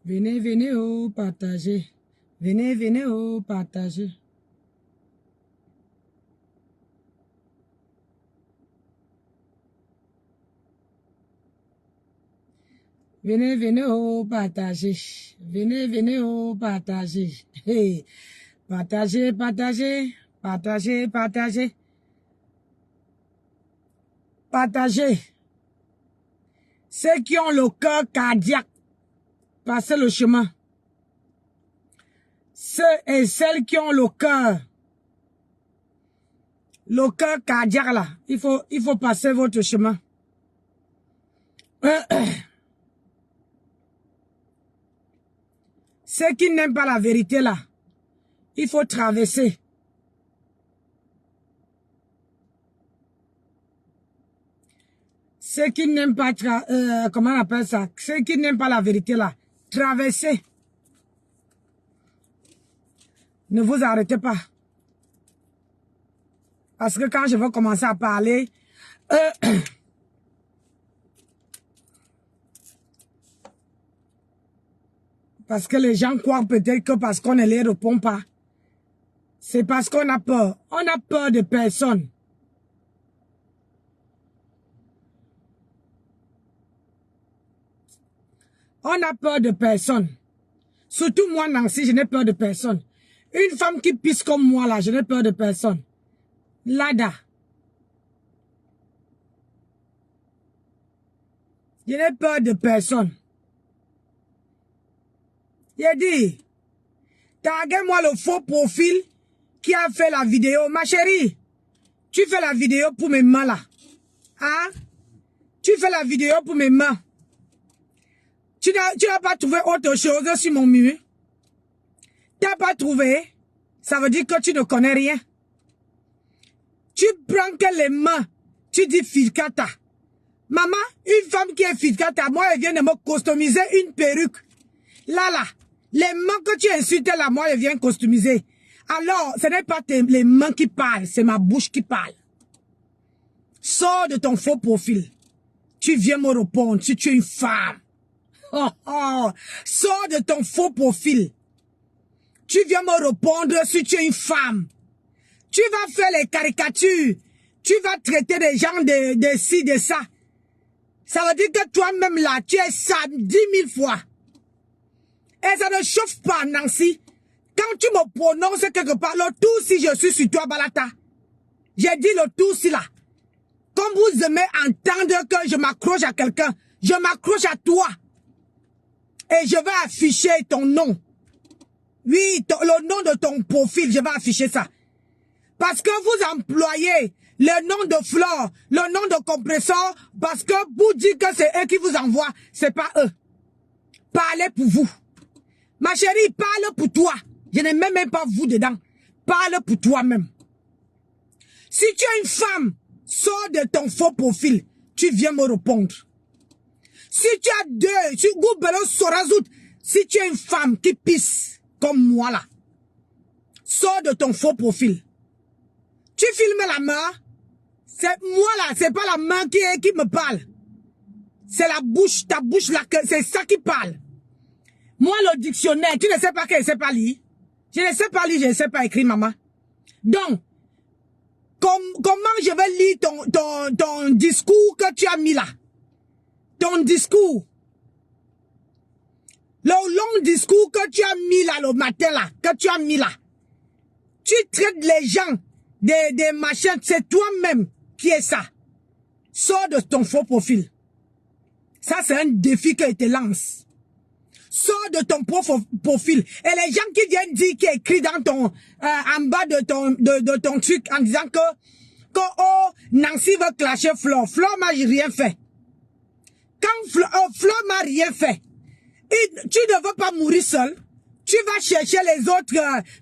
Venez, venez, oh, partagez. Venez, venez, oh, partagez. Venez, venez, oh, partagez. Venez, venez, oh, partagez. Hey. Partagez, partagez. Partagez, partagez. Partagez. Ceux qui ont le cœur cardiaque, passez le chemin. Ceux et celles qui ont le cœur cardiaque là, il faut passer votre chemin. Ceux qui n'aiment pas la vérité là, il faut traverser. Ceux qui n'aiment pas, comment on appelle ça? Ceux qui n'aiment pas la vérité là, traversez. Ne vous arrêtez pas. Parce que quand je vais commencer à parler, parce que les gens croient peut-être que parce qu'on ne les répond pas, c'est parce qu'on a peur. On a peur de personne. On a peur de personne. Surtout moi, Nancy, je n'ai peur de personne. Une femme qui pisse comme moi, là, je n'ai peur de personne. Lada. Je n'ai peur de personne. J'ai dit, taguez-moi le faux profil qui a fait la vidéo. Ma chérie, tu fais la vidéo pour mes mains, là. Hein? Tu fais la vidéo pour mes mains. Tu n'as pas trouvé autre chose sur mon mur? Tu n'as pas trouvé? Ça veut dire que tu ne connais rien. Tu prends que les mains, tu dis filcata. Maman, une femme qui est filcata, moi, elle vient de me customiser une perruque. Là, les mains que tu insultes là, moi, elle vient customiser. Alors, ce n'est pas les mains qui parlent, c'est ma bouche qui parle. Sors de ton faux profil. Tu viens me répondre si tu es une femme. Oh, oh. Sors de ton faux profil. Tu viens me répondre si tu es une femme. Tu vas faire les caricatures. Tu vas traiter des gens de ci, de ça. Ça veut dire que toi-même là, tu es ça 10 000 fois. Et ça ne chauffe pas, Nancy. Quand tu me prononces quelque part, le tout si je suis sur toi, Balata. J'ai dit le tout si là. Comme vous aimez entendre que je m'accroche à quelqu'un, je m'accroche à toi. Et je vais afficher ton nom. Oui, le nom de ton profil, je vais afficher ça. Parce que vous employez le nom de Flore, le nom de compresseur, parce que vous dites que c'est eux qui vous envoient, c'est pas eux. Parlez pour vous. Ma chérie, parle pour toi. Je n'ai même pas vous dedans. Parle pour toi-même. Si tu es une femme, sors de ton faux profil. Tu viens me répondre. Si tu as deux, si Goubelo Sorazout, si tu es une femme qui pisse comme moi là, sors de ton faux profil. Tu filmes la main, c'est moi là, c'est pas la main qui me parle. C'est la bouche, ta bouche là, c'est ça qui parle. Moi, le dictionnaire, tu ne sais pas que je ne sais pas lire. Je ne sais pas lire, je ne sais pas écrire, maman. Donc, comment je vais lire ton discours que tu as mis là? Ton discours. Le long discours que tu as mis là, le matin là, que tu as mis là. Tu traites les gens des machins, c'est toi-même qui est ça. Sors de ton faux profil. Ça, c'est un défi que je te lance. Sors de ton profil. Et les gens qui viennent dire, qui écrit dans ton, en bas de ton truc, en disant que oh, Nancy veut clasher Flore. Flore m'a rien fait. Quand Flore m'a rien fait, tu ne veux pas mourir seul. Tu vas chercher les autres,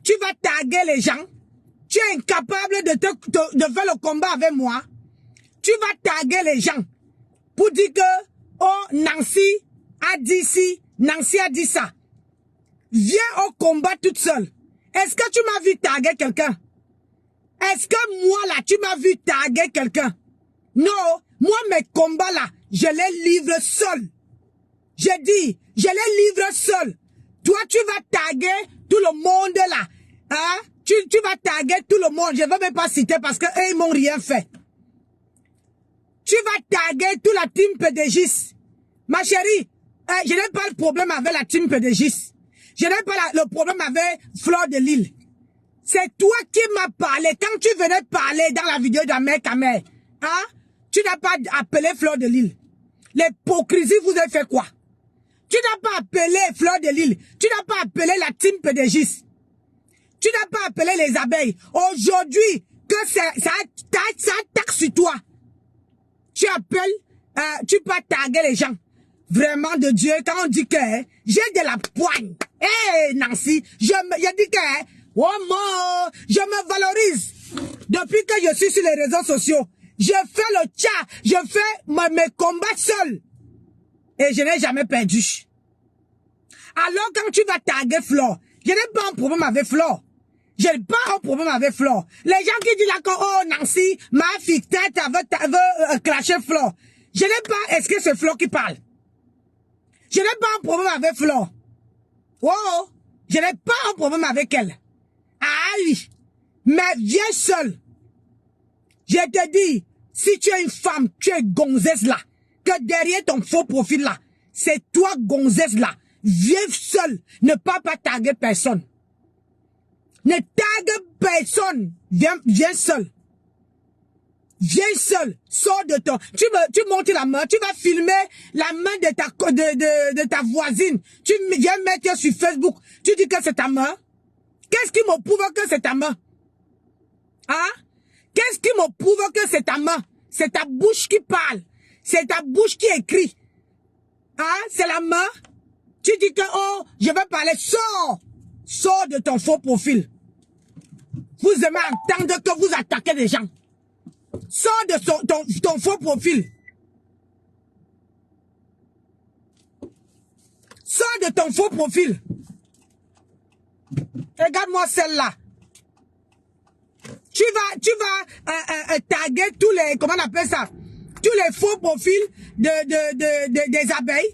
tu vas taguer les gens. Tu es incapable de faire le combat avec moi. Tu vas taguer les gens pour dire que, oh, Nancy a dit ci, Nancy a dit ça. Viens au combat toute seule. Est-ce que tu m'as vu taguer quelqu'un? Est-ce que moi là, tu m'as vu taguer quelqu'un? Non, moi mes combats là, je les livre seul. J'ai dit, je les livre seul. Toi, tu vas taguer tout le monde là. Hein? Tu vas taguer tout le monde. Je ne vais même pas citer parce que eux, ils m'ont rien fait. Tu vas taguer toute la team PDGIS. Ma chérie, je n'ai pas le problème avec la team PDGIS. Je n'ai pas le problème avec Fleur de Lille. C'est toi qui m'as parlé. Quand tu venais parler dans la vidéo d'Amer Kamer, hein? Tu n'as pas appelé Fleur de Lille. L'hypocrisie vous a fait quoi? Tu n'as pas appelé Fleur de Lille. Tu n'as pas appelé la team PDGIS. Tu n'as pas appelé les abeilles. Aujourd'hui, que ça attaque sur toi. Tu appelles, tu peux taguer les gens. Vraiment de Dieu, quand on dit que j'ai de la poigne. Hé Nancy, je dis que oh mon, je me valorise. Depuis que je suis sur les réseaux sociaux, je fais le chat, je fais mes combats seul. Et je n'ai jamais perdu. Alors quand tu vas taguer Flore, je n'ai pas un problème avec Flore. Je n'ai pas un problème avec Flore. Les gens qui disent là que oh Nancy, ma fille tête veut clasher Flore. Je n'ai pas, est-ce que c'est Flore qui parle? Je n'ai pas un problème avec Flore. Oh, je n'ai pas un problème avec elle. Ah oui, mais viens seul. Je te dis, si tu es une femme, tu es gonzesse là, que derrière ton faux profil là, c'est toi gonzesse là. Viens seul, ne pas taguer personne. Ne tague personne. Viens seul. Viens seul. Sors de ton... Tu montes la main. Tu vas filmer la main de ta voisine. Tu viens mettre sur Facebook. Tu dis que c'est ta main. Qu'est-ce qui me prouve que c'est ta main? Hein? Qu'est-ce qui me prouve que c'est ta main? C'est ta bouche qui parle. C'est ta bouche qui écrit. Hein? C'est la main. Tu dis que, oh, je vais parler. Sors. Sors de ton faux profil. Vous aimez entendre que vous attaquez des gens. Sors de ton faux profil. Sors de ton faux profil. Regarde-moi celle-là. Tu vas taguer tous les, comment on appelle ça? Tous les faux profils des abeilles.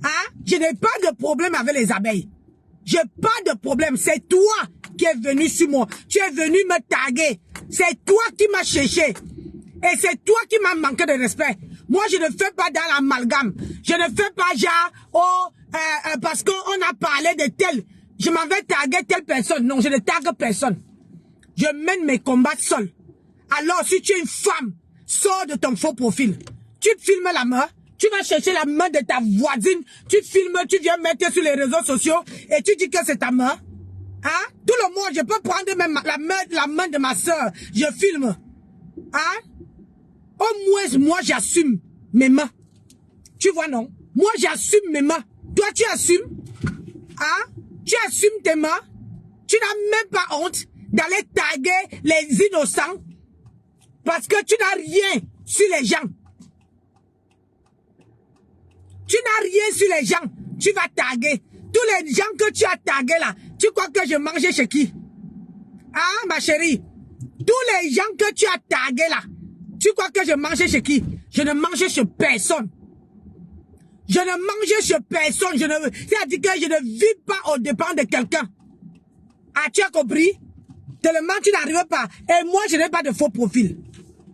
Hein? Je n'ai pas de problème avec les abeilles. J'ai pas de problème. C'est toi qui es venu sur moi. Tu es venu me taguer. C'est toi qui m'as cherché. Et c'est toi qui m'as manqué de respect. Moi, je ne fais pas dans l'amalgame. Je ne fais pas genre, oh, parce qu'on a parlé de tel. Je m'en vais taguer telle personne. Non, je ne tague personne. Je mène mes combats seul. Alors, si tu es une femme, sors de ton faux profil. Tu filmes la main. Tu vas chercher la main de ta voisine. Tu filmes, tu viens mettre sur les réseaux sociaux. Et tu dis que c'est ta main. Hein? Tout le monde, je peux prendre même la main de ma soeur. Je filme. Hein? Au moins, moi, j'assume mes mains. Tu vois, non? Moi, j'assume mes mains. Toi, tu assumes? Hein? Tu assumes tes mains? Tu n'as même pas honte d'aller taguer les innocents parce que tu n'as rien sur les gens. Tu n'as rien sur les gens. Tu vas taguer. Tous les gens que tu as tagués là, tu crois que je mangeais chez qui? Ah, ma chérie? Tous les gens que tu as tagués là, tu crois que je mangeais chez qui? Je ne mangeais chez personne. Je ne mangeais chez personne. C'est-à-dire que je ne vis pas au dépens de quelqu'un. Ah, tu as compris? Tellement tu n'arrives pas. Et moi, je n'ai pas de faux profil.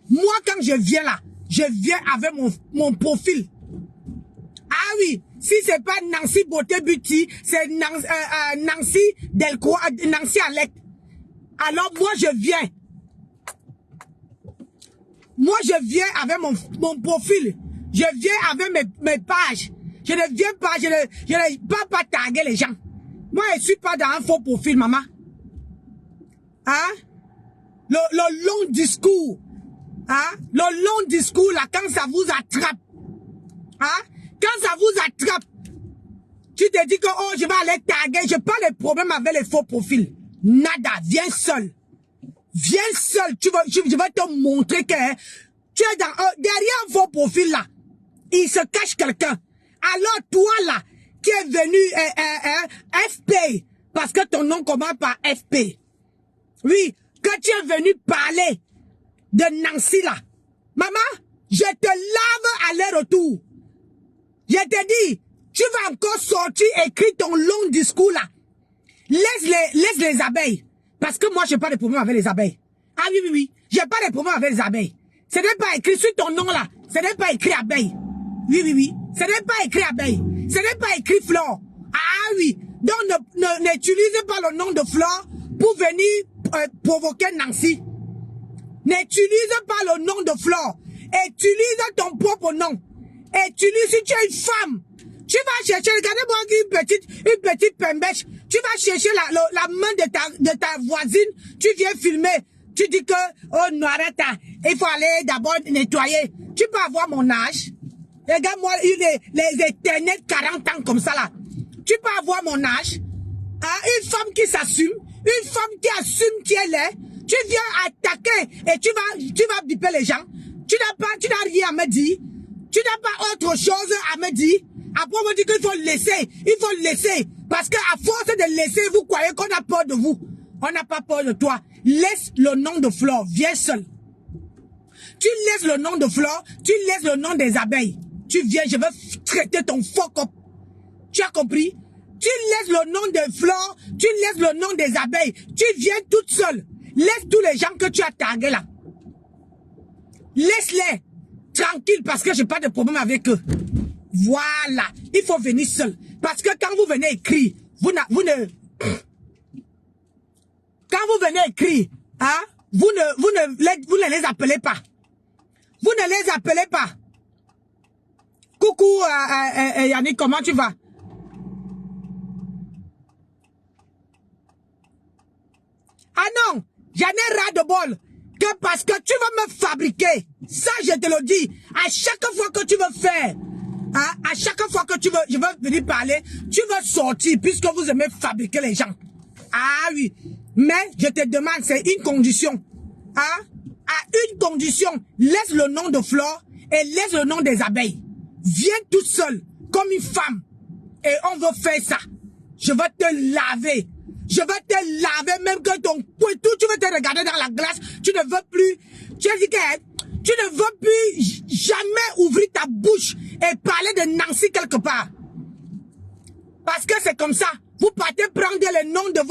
Moi, quand je viens là, je viens avec mon profil. Ah oui, si c'est pas Nancy Beauté Beauty, c'est Nancy Delcroix, Nancy Alec. Alors moi, je viens. Moi, je viens avec mon profil. Je viens avec mes pages. Je ne viens pas, je ne pas taguer les gens. Moi, je ne suis pas dans un faux profil, maman. Hein? Le long discours. Hein? Le long discours, là, quand ça vous attrape. Hein? Quand ça vous attrape, tu te dis que, oh, je vais aller taguer. Je n'ai pas de problème avec les faux profils. Nada, viens seul. Viens seul. Je vais te montrer que tu es derrière un faux profil là. Il se cache quelqu'un. Alors toi là, qui est venu FP, parce que ton nom commence par FP. Oui, que tu es venu parler de Nancy là. Maman, je te lave aller-retour. Je te dis, Tu vas encore sortir, écrire ton long discours là. Laisse les abeilles. Parce que moi, j'ai pas de problème avec les abeilles. Ah oui, oui, oui. J'ai pas de problème avec les abeilles. Ce n'est pas écrit sur ton nom là. Ce n'est pas écrit abeille. Oui, oui, oui. Ce n'est pas écrit abeille. Ce n'est pas écrit flore. Ah oui. Donc, n'utilisez pas le nom de flore pour venir provoquer Nancy. N'utilise pas le nom de flore. Utilise ton propre nom. Utilise, si tu es une femme, tu vas chercher, regardez-moi une petite pembèche, tu vas chercher la main de ta voisine, tu viens filmer, tu dis que, oh non, arrête, il faut aller d'abord nettoyer. Tu peux avoir mon âge. Regarde-moi, les éternels 40 ans comme ça là. Tu peux avoir mon âge. Hein? Une femme qui s'assume, une femme qui assume qui elle est, tu viens attaquer et tu vas biper les gens. Tu n'as rien à me dire. Tu n'as pas autre chose à me dire. Après, on me dit qu'il faut le laisser. Il faut le laisser. Parce qu'à force de laisser, vous croyez qu'on a peur de vous. On n'a pas peur de toi. Laisse le nom de Flore. Viens seul. Tu laisses le nom de Flore. Tu laisses le nom des abeilles. Tu viens, je vais traiter ton fuck up. Tu as compris? Tu laisses le nom de Flore. Tu laisses le nom des abeilles. Tu viens toute seule. Laisse tous les gens que tu as tagués là. Laisse-les tranquilles parce que j'ai pas de problème avec eux. Voilà. Il faut venir seul. Parce que quand vous venez écrire, vous ne hein, vous ne les appelez pas. Vous ne les appelez pas. Coucou, Yannick, comment tu vas? Ah non, j'en ai ras de bol. Que parce que tu vas me fabriquer. Ça, je te le dis. À chaque fois que tu veux faire, hein, à chaque fois que je veux venir parler, tu veux sortir puisque vous aimez fabriquer les gens. Ah oui. Mais je te demande, c'est une condition. Hein? À une condition, laisse le nom de Flore et laisse le nom des abeilles. Viens toute seule, comme une femme. Et on veut faire ça. Je vais te laver. Je vais te laver, même que ton poitou, tu veux te regarder dans la glace, tu ne veux plus, tu as dit que tu ne veux plus jamais ouvrir ta bouche et parler de Nancy quelque part. Parce que c'est comme ça. Vous partez prendre les noms de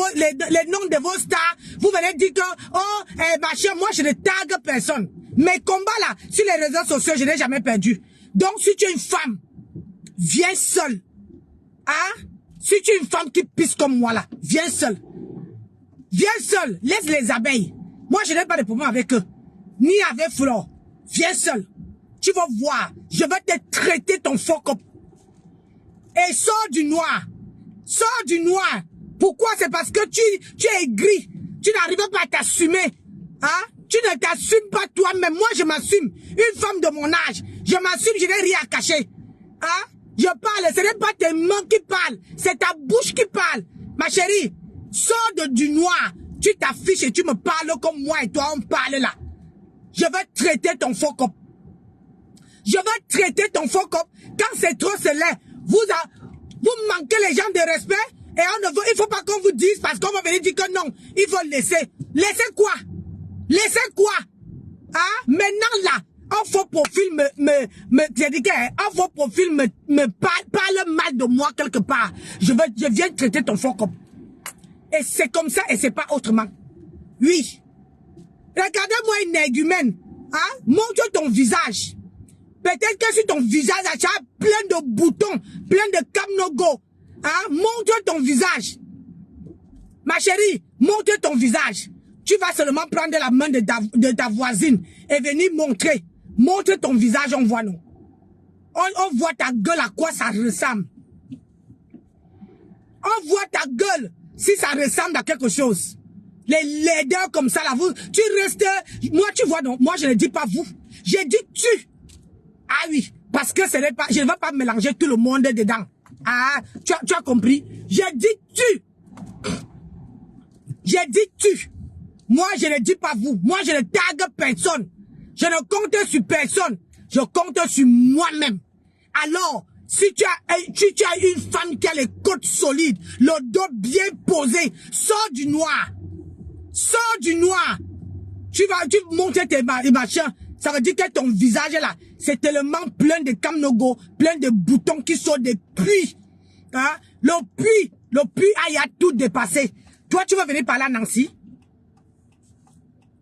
vos stars, vous venez dire que, oh, machin, moi je ne tague personne. Mes combats là, sur les réseaux sociaux, je n'ai jamais perdu. Donc si tu es une femme, viens seule. Hein? Si tu es une femme qui pisse comme moi là, viens seule. Viens seule, laisse les abeilles. Moi, je n'ai pas de problème avec eux. Ni avec Flore. Viens seule. Tu vas voir, je vais te traiter ton fuck up. Et sors du noir. Sors du noir. Pourquoi? C'est parce que tu es aigri. Tu n'arrives pas à t'assumer. Hein? Tu ne t'assumes pas toi-même. Moi, je m'assume. Une femme de mon âge. Je m'assume, je n'ai rien à cacher. Hein? Je parle, ce n'est pas tes mains qui parlent, c'est ta bouche qui parle. Ma chérie, sors du noir, tu t'affiches et tu me parles comme moi et toi on parle là. Je vais traiter ton fuck up. Je vais traiter ton fuck up. Quand c'est trop célèbre, vous manquez les gens de respect et il faut pas qu'on vous dise parce qu'on va venir dire que non, il faut le laisser. Laissez quoi? Laissez quoi? Hein? Maintenant là, un faux profil un faux profil me parle mal de moi quelque part. Je viens traiter ton fuck up. Et c'est comme ça et c'est pas autrement. Oui. Regardez-moi une énergumène. Hein? Montre ton visage. Peut-être que sur ton visage, tu as plein de boutons, plein de camnogo. Hein? Montre ton visage. Ma chérie, montre ton visage. Tu vas seulement prendre la main de ta voisine et venir montrer. Montre ton visage, on voit nous. On voit ta gueule, à quoi ça ressemble. On voit ta gueule, si ça ressemble à quelque chose. Les laideurs comme ça, là, tu restes... Moi, tu vois, non, moi, je ne dis pas vous. J'ai dit tu. Ah oui, parce que ce n'est pas... Je ne veux pas mélanger tout le monde dedans. Ah, tu as compris? J'ai dit tu. J'ai dit tu. Moi, je ne dis pas vous. Moi, je ne tague personne. Je ne compte sur personne. Je compte sur moi-même. Alors, si tu as une femme qui a les côtes solides, le dos bien posé, sors du noir. Sors du noir. Tu montres tes machins. Ça veut dire que ton visage là, c'est tellement plein de camnogo, plein de boutons qui sont des puits. Hein? Le puits, il a tout dépassé. Toi, tu vas venir parler à Nancy?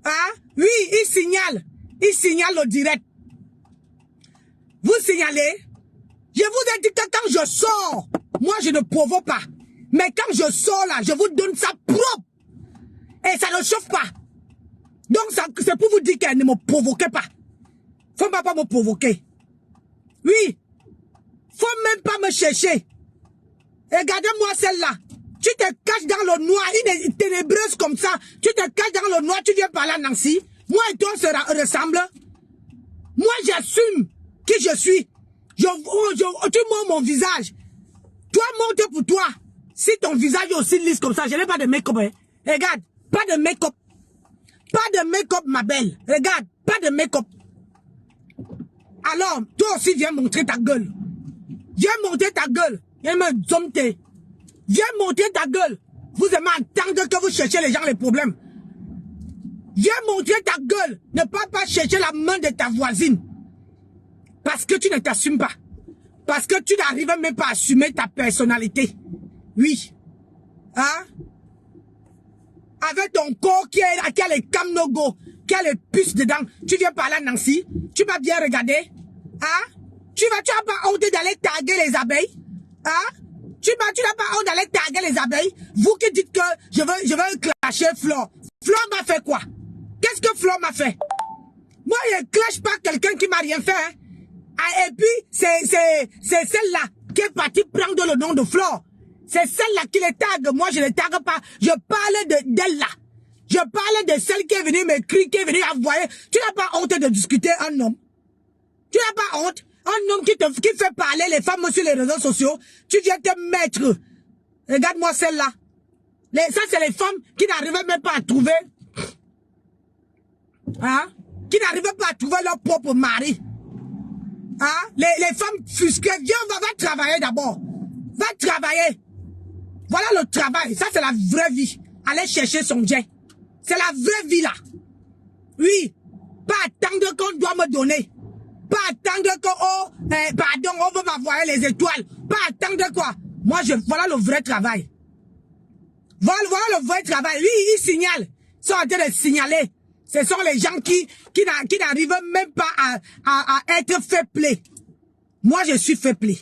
Hein? Oui, il signale au direct. Vous signalez? Je vous ai dit que quand je sors, moi je ne provoque pas. Mais quand je sors là, je vous donne ça propre. Et ça ne chauffe pas. Donc c'est pour vous dire qu'elle ne me provoquez pas. Faut même pas me provoquer. Oui. Faut même pas me chercher. Regardez-moi celle-là. Tu te caches dans le noir, une est ténébreuse comme ça. Tu te caches dans le noir, tu viens parler à Nancy. Moi et toi, on se ressemble. Moi, j'assume qui je suis. Tu montres mon visage. Toi, montre pour toi. Si ton visage est aussi lisse comme ça, je n'ai pas de make-up. Hein. Regarde, pas de make-up. Pas de make-up, ma belle. Regarde, pas de make-up. Alors, toi aussi, viens montrer ta gueule. Viens montrer ta gueule. Viens me dompter. Viens montrer ta gueule. Vous aimez entendre que vous cherchez les gens les problèmes. Viens montrer ta gueule. Ne pas chercher la main de ta voisine. Parce que tu ne t'assumes pas. Parce que tu n'arrives même pas à assumer ta personnalité. Oui. Hein? Avec ton corps qui a les camnogo, qui a les puces dedans. Tu viens parler à Nancy. Tu vas bien regarder. Hein? Tu n'as pas honte d'aller taguer les abeilles. Hein? Tu n'as pas honte d'aller taguer les abeilles. Vous qui dites que je veux clasher Flore. Flore m'a fait quoi? Qu'est-ce que Flore m'a fait? Moi, je ne clash pas quelqu'un qui m'a rien fait. Hein? Ah, et puis, c'est celle-là qui est partie prendre le nom de Flore. C'est celle-là qui les tague. Moi, je ne les tague pas. Je parle d'elle là. Je parle de celle qui est venue m'écrire, qui est venue envoyer. Tu n'as pas honte de discuter un homme. Tu n'as pas honte. Un homme qui fait parler les femmes sur les réseaux sociaux. Tu viens te mettre. Regarde-moi celle-là. Ça, c'est les femmes qui n'arrivent même pas à trouver. Hein? Qui n'arrivent pas à trouver leur propre mari. Hein? Les femmes fusquées. Viens, va travailler d'abord. Va travailler. Voilà le travail. Ça, c'est la vraie vie. Aller chercher son bien. C'est la vraie vie, là. Oui. Pas attendre qu'on doit me donner. Pas attendre que, pardon, on va m'envoyer les étoiles. Pas attendre quoi. Moi, voilà le vrai travail. Voilà le vrai travail. Oui, ils signalent. Ils sont en train de signaler. Ce sont les gens qui n'arrivent même pas à être fair play. Moi, je suis fair play.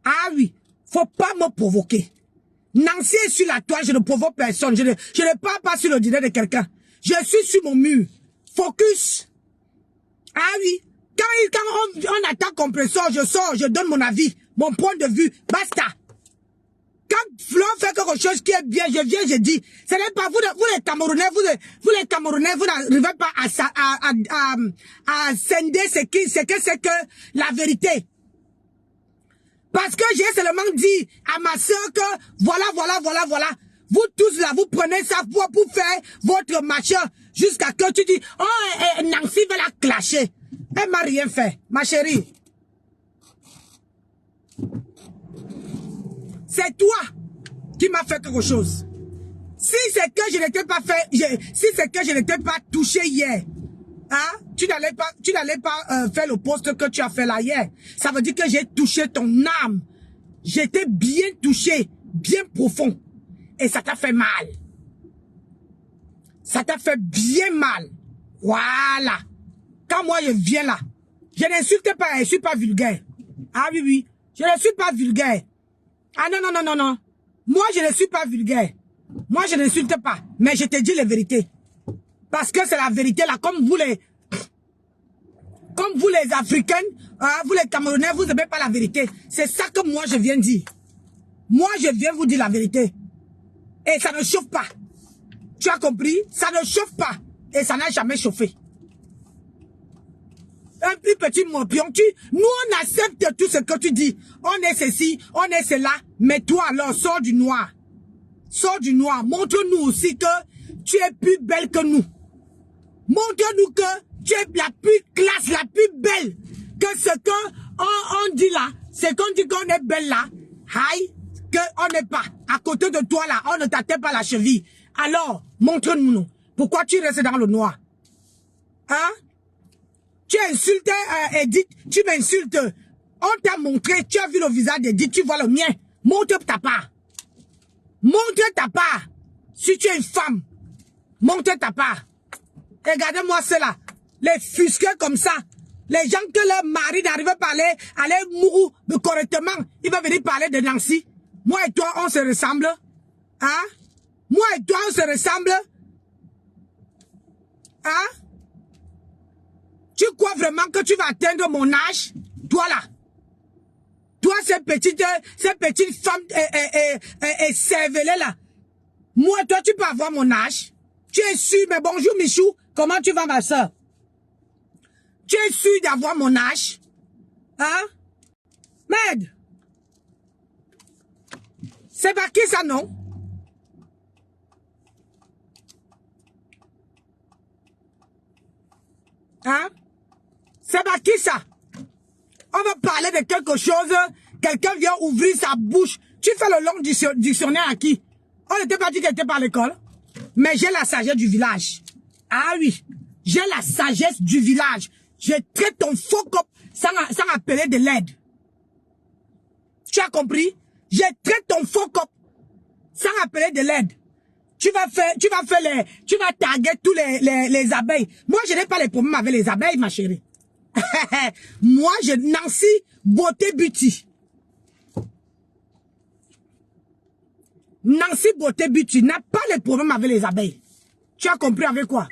Ah oui. Faut pas me provoquer. Nancy est sur la toile, je ne provoque personne. Je ne parle pas sur le dîner de quelqu'un. Je suis sur mon mur. Focus. Ah oui. Quand on attaque compresseur, je sors, je donne mon avis, mon point de vue. Basta. Quand Flore fait quelque chose qui est bien, je viens, je dis. Ce n'est pas vous les Camerounais, vous n'arrivez pas à scinder ce que c'est que la vérité. Parce que j'ai seulement dit à ma soeur que voilà. Vous tous là, vous prenez ça pour faire votre machin jusqu'à que tu dis, oh, Nancy va la clasher. Elle m'a rien fait, ma chérie. C'est toi qui m'as fait quelque chose. Si c'est que je n'étais pas fait, si c'est que je n'étais pas touché hier, hein, tu n'allais pas faire le poste que tu as fait là hier. Ça veut dire que j'ai touché ton âme. J'étais bien touché, bien profond. Et ça t'a fait mal. Ça t'a fait bien mal. Voilà. Quand moi je viens là, je n'insulte pas, je ne suis pas vulgaire. Ah oui, oui. Je ne suis pas vulgaire. Ah non. Moi je ne suis pas vulgaire. Moi je n'insulte pas. Mais je te dis la vérité. Parce que c'est la vérité là, comme vous les Africains, vous les Camerounais, vous n'aimez pas la vérité. C'est ça que moi je viens dire. Moi je viens vous dire la vérité. Et ça ne chauffe pas. Tu as compris? Ça ne chauffe pas. Et ça n'a jamais chauffé. Un plus petit morpion, nous on accepte tout ce que tu dis. On est ceci, on est cela. Mais toi alors, sors du noir. Sors du noir. Montre-nous aussi que tu es plus belle que nous. Montre-nous que tu es la plus classe, la plus belle. Que ce qu'on dit là, c'est qu'on dit qu'on est belle là. Aïe, qu'on n'est pas. À côté de toi là, on ne t'atteint pas la cheville. Alors, montre-nous. Pourquoi tu restes dans le noir? Hein? Tu insultes Edith, tu m'insultes. On t'a montré, tu as vu le visage d'Edith, tu vois le mien. Montre ta part. Montre ta part. Si tu es une femme, montre ta part. Regardez-moi cela. Les fusqués comme ça. Les gens que leur mari n'arrive pas à aller mourir correctement. Il va venir parler de Nancy. Moi et toi, on se ressemble. Hein? Moi et toi, on se ressemble. Hein? Tu crois vraiment que tu vas atteindre mon âge? Toi là. Toi, ces petites femmes cervelées là. Moi et toi, tu peux avoir mon âge. Tu es sûr, mais bonjour Michou. Comment tu vas ma soeur? Tu es sûr d'avoir mon âge? Hein? Merde! C'est pas qui ça, non? Hein? C'est pas qui ça? On va parler de quelque chose, quelqu'un vient ouvrir sa bouche. Tu fais le long dictionnaire à qui? On n'était pas dit qu'elle était par l'école. Mais j'ai la sagesse du village. Ah oui, j'ai la sagesse du village. Je traite ton faux cop sans appeler de l'aide. Tu as compris? Je traite ton faux cop sans appeler de l'aide. Tu vas taguer tous les abeilles. Moi, je n'ai pas les problèmes avec les abeilles, ma chérie. Moi, Nancy Beauté Beauty. Nancy Beauté Beauty n'a pas les problèmes avec les abeilles. Tu as compris avec quoi?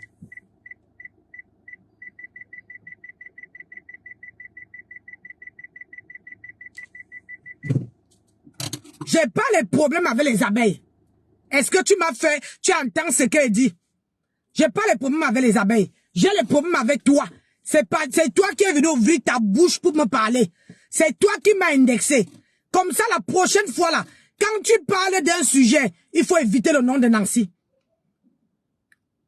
J'ai pas les problèmes avec les abeilles. Est-ce que tu entends ce qu'elle dit? J'ai pas les problèmes avec les abeilles. J'ai les problèmes avec toi. C'est toi qui es venu ouvrir ta bouche pour me parler. C'est toi qui m'as indexé. Comme ça, la prochaine fois là, quand tu parles d'un sujet, il faut éviter le nom de Nancy.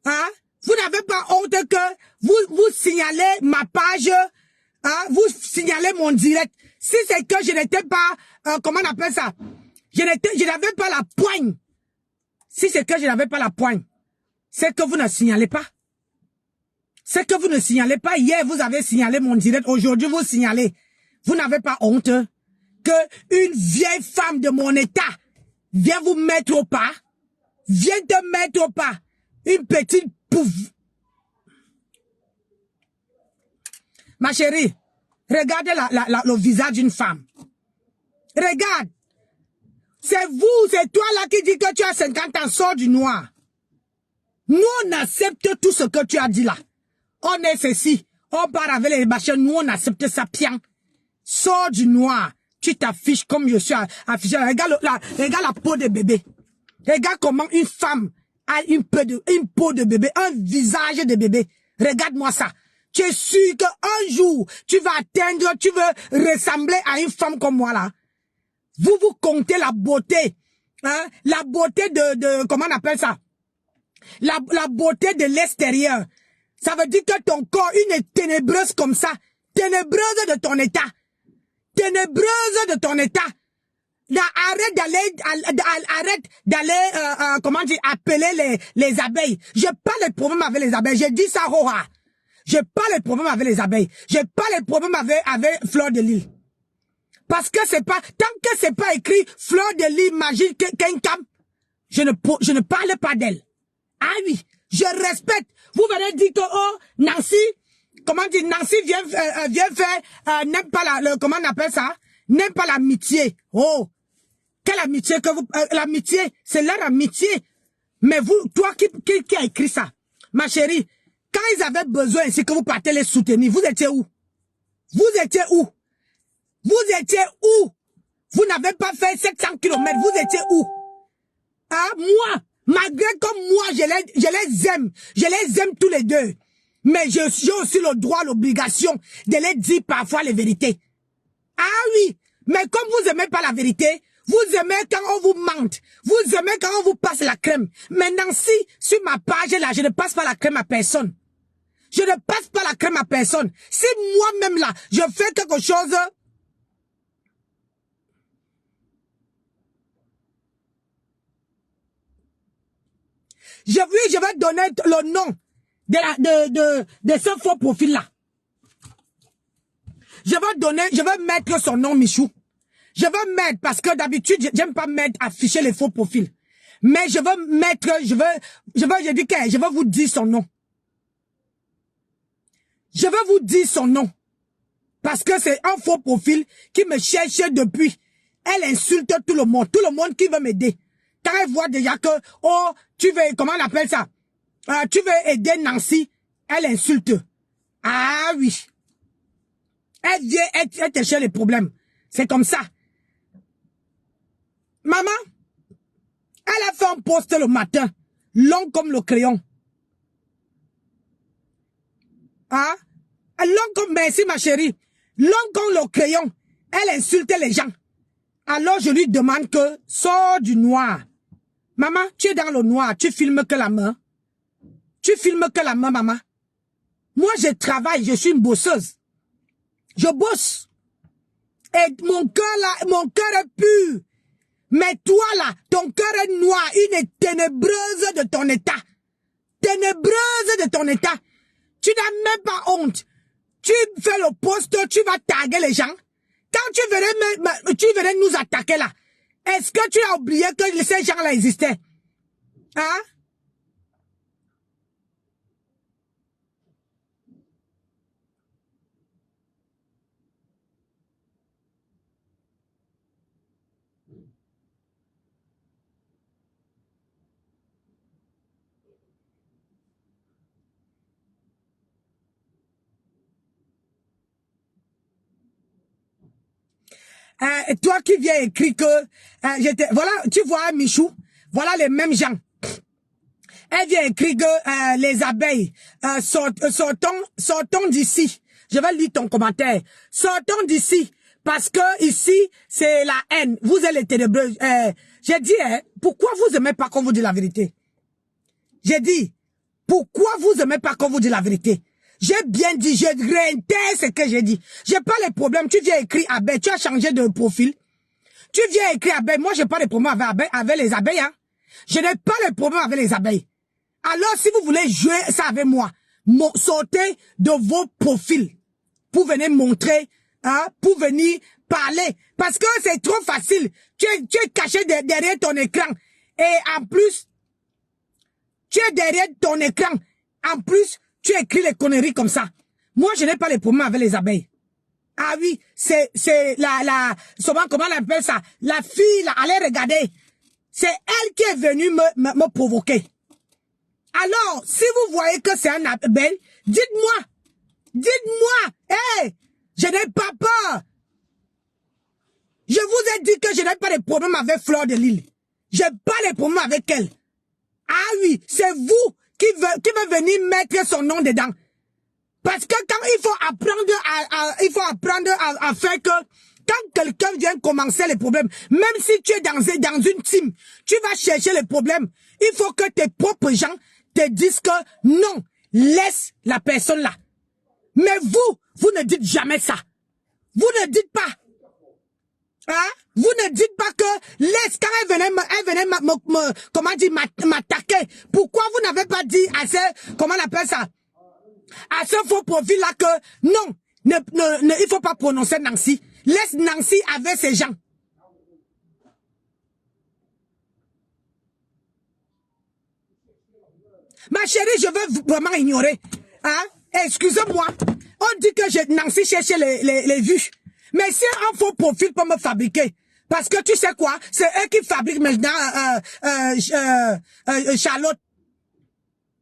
Hein? Vous n'avez pas honte que vous signalez ma page, hein? Vous signalez mon direct. Si c'est que je n'étais pas, comment on appelle ça? Je n'avais pas la poigne. Si c'est que je n'avais pas la poigne, c'est que vous ne signalez pas. C'est que vous ne signalez pas. Hier, vous avez signalé mon direct. Aujourd'hui, vous signalez. Vous n'avez pas honte que une vieille femme de mon état vient vous mettre au pas. Vient te mettre au pas. Une petite pouf. Ma chérie, regardez le visage d'une femme. Regarde. C'est toi là qui dis que tu as 50 ans, sors du noir. Nous, on accepte tout ce que tu as dit là. On est ceci. On part avec les machins, nous, on accepte ça bien. Sors du noir. Tu t'affiches comme je suis affiché. Regarde la peau de bébé. Regarde comment une femme a une peau de bébé, un visage de bébé. Regarde-moi ça. Tu es sûr qu'un jour, tu vas atteindre, tu veux ressembler à une femme comme moi là. Vous comptez la beauté, hein? La beauté comment on appelle ça? La beauté de l'extérieur. Ça veut dire que ton corps, une est ténébreuse comme ça. Ténébreuse de ton état. Ténébreuse de ton état. Là, arrête d'aller, comment dire, appeler les abeilles. J'ai pas les problèmes avec les abeilles. J'ai dit ça, Roha. J'ai pas les problèmes avec les abeilles. J'ai pas les problèmes avec Fleur de Lys. Parce que c'est pas, tant que c'est pas écrit Fleur de Lys magique Kenkam, je ne parle pas d'elle. Ah oui, je respecte. Vous venez dire que, oh, Nancy, comment dire, Nancy vient faire, n'aime pas comment on appelle ça? N'aime pas l'amitié. Oh, quelle amitié que vous, l'amitié, c'est leur amitié. Mais vous, toi qui a écrit ça, ma chérie, quand ils avaient besoin ici que vous partez les soutenir, vous étiez où? Vous étiez où? Vous étiez où? Vous n'avez pas fait 700 km, vous étiez où? Ah, moi, malgré comme moi, je les aime tous les deux. Mais j'ai aussi le droit, l'obligation de les dire parfois les vérités. Ah oui, mais comme vous aimez pas la vérité, vous aimez quand on vous mente, vous aimez quand on vous passe la crème. Maintenant, si sur ma page là, je ne passe pas la crème à personne. Je ne passe pas la crème à personne. Si moi-même là, je fais quelque chose... Je vais donner le nom de ce faux profil-là. je vais mettre son nom, Michou. Je vais mettre, parce que d'habitude, j'aime pas mettre, afficher les faux profils. Mais je veux mettre, je veux vous dire son nom. Je veux vous dire son nom. Parce que c'est un faux profil qui me cherche depuis. Elle insulte tout le monde. Tout le monde qui veut m'aider. Quand elle voit déjà que, oh, tu veux, comment on appelle ça? Tu veux aider Nancy. Elle insulte. Ah oui. Elle vient, elle te cherche les problèmes. C'est comme ça. Maman, elle a fait un post le matin, long comme le crayon. Hein? Long comme, merci ma chérie, long comme le crayon. Elle insultait les gens. Alors je lui demande que, sors du noir. Maman, tu es dans le noir, tu filmes que la main. Tu filmes que la main, maman. Moi, je travaille, je suis une bosseuse. Je bosse. Et mon cœur là, mon cœur est pur. Mais toi là, ton cœur est noir, une est ténébreuse de ton état. Ténébreuse de ton état. Tu n'as même pas honte. Tu fais le poste, tu vas taguer les gens. Quand tu venais nous attaquer là, est-ce que tu as oublié que ces gens-là existaient? Hein? Toi qui viens écrire que voilà, tu vois Michou, voilà les mêmes gens. Elle vient écrire que les abeilles sortons d'ici. Je vais lire ton commentaire. Sortons d'ici parce que ici c'est la haine. Vous êtes les ténébreux. J'ai dit pourquoi vous aimez pas qu'on vous dise la vérité? J'ai dit pourquoi vous aimez pas qu'on vous dise la vérité? J'ai bien dit, je réitère ce que j'ai dit. J'ai pas les problèmes. Tu viens écrire abeille, tu as changé de profil. Tu viens écrire abeille. Moi, j'ai pas de problème avec les abeilles. Hein. Je n'ai pas de problème avec les abeilles. Alors, si vous voulez jouer ça avec moi, sortez de vos profils pour venir montrer, hein, pour venir parler. Parce que c'est trop facile. Tu es caché derrière ton écran. Et en plus, tu es derrière ton écran. En plus, tu écris les conneries comme ça. Moi, je n'ai pas les problèmes avec les abeilles. Ah oui, c'est comment on appelle ça? La fille, là, allez regarder. C'est elle qui est venue me provoquer. Alors, si vous voyez que c'est un abeille, dites-moi. Dites-moi. Hey, je n'ai pas peur. Je vous ai dit que je n'ai pas de problème avec Fleur de Lille. J'ai pas de problème avec elle. Ah oui, c'est vous qui veut venir mettre son nom dedans. Parce que quand il faut apprendre à faire que quand quelqu'un vient commencer les problèmes, même si tu es dans une team, tu vas chercher les problèmes. Il faut que tes propres gens te disent que non, laisse la personne là. Mais vous ne dites jamais ça. Vous ne dites pas. Hein? Vous ne dites pas que laisse, quand elle venait comment dire, m'attaquer. Pourquoi vous n'avez pas dit à ce, comment on appelle ça? À ce faux profil là que non, il faut pas prononcer Nancy. Laisse Nancy avec ses gens. Ma chérie, je veux vraiment ignorer. Hein? Excusez-moi. On dit que Nancy cherche les vues. Mais si un faux profil peut me fabriquer, parce que tu sais quoi, c'est eux qui fabriquent maintenant Charlotte.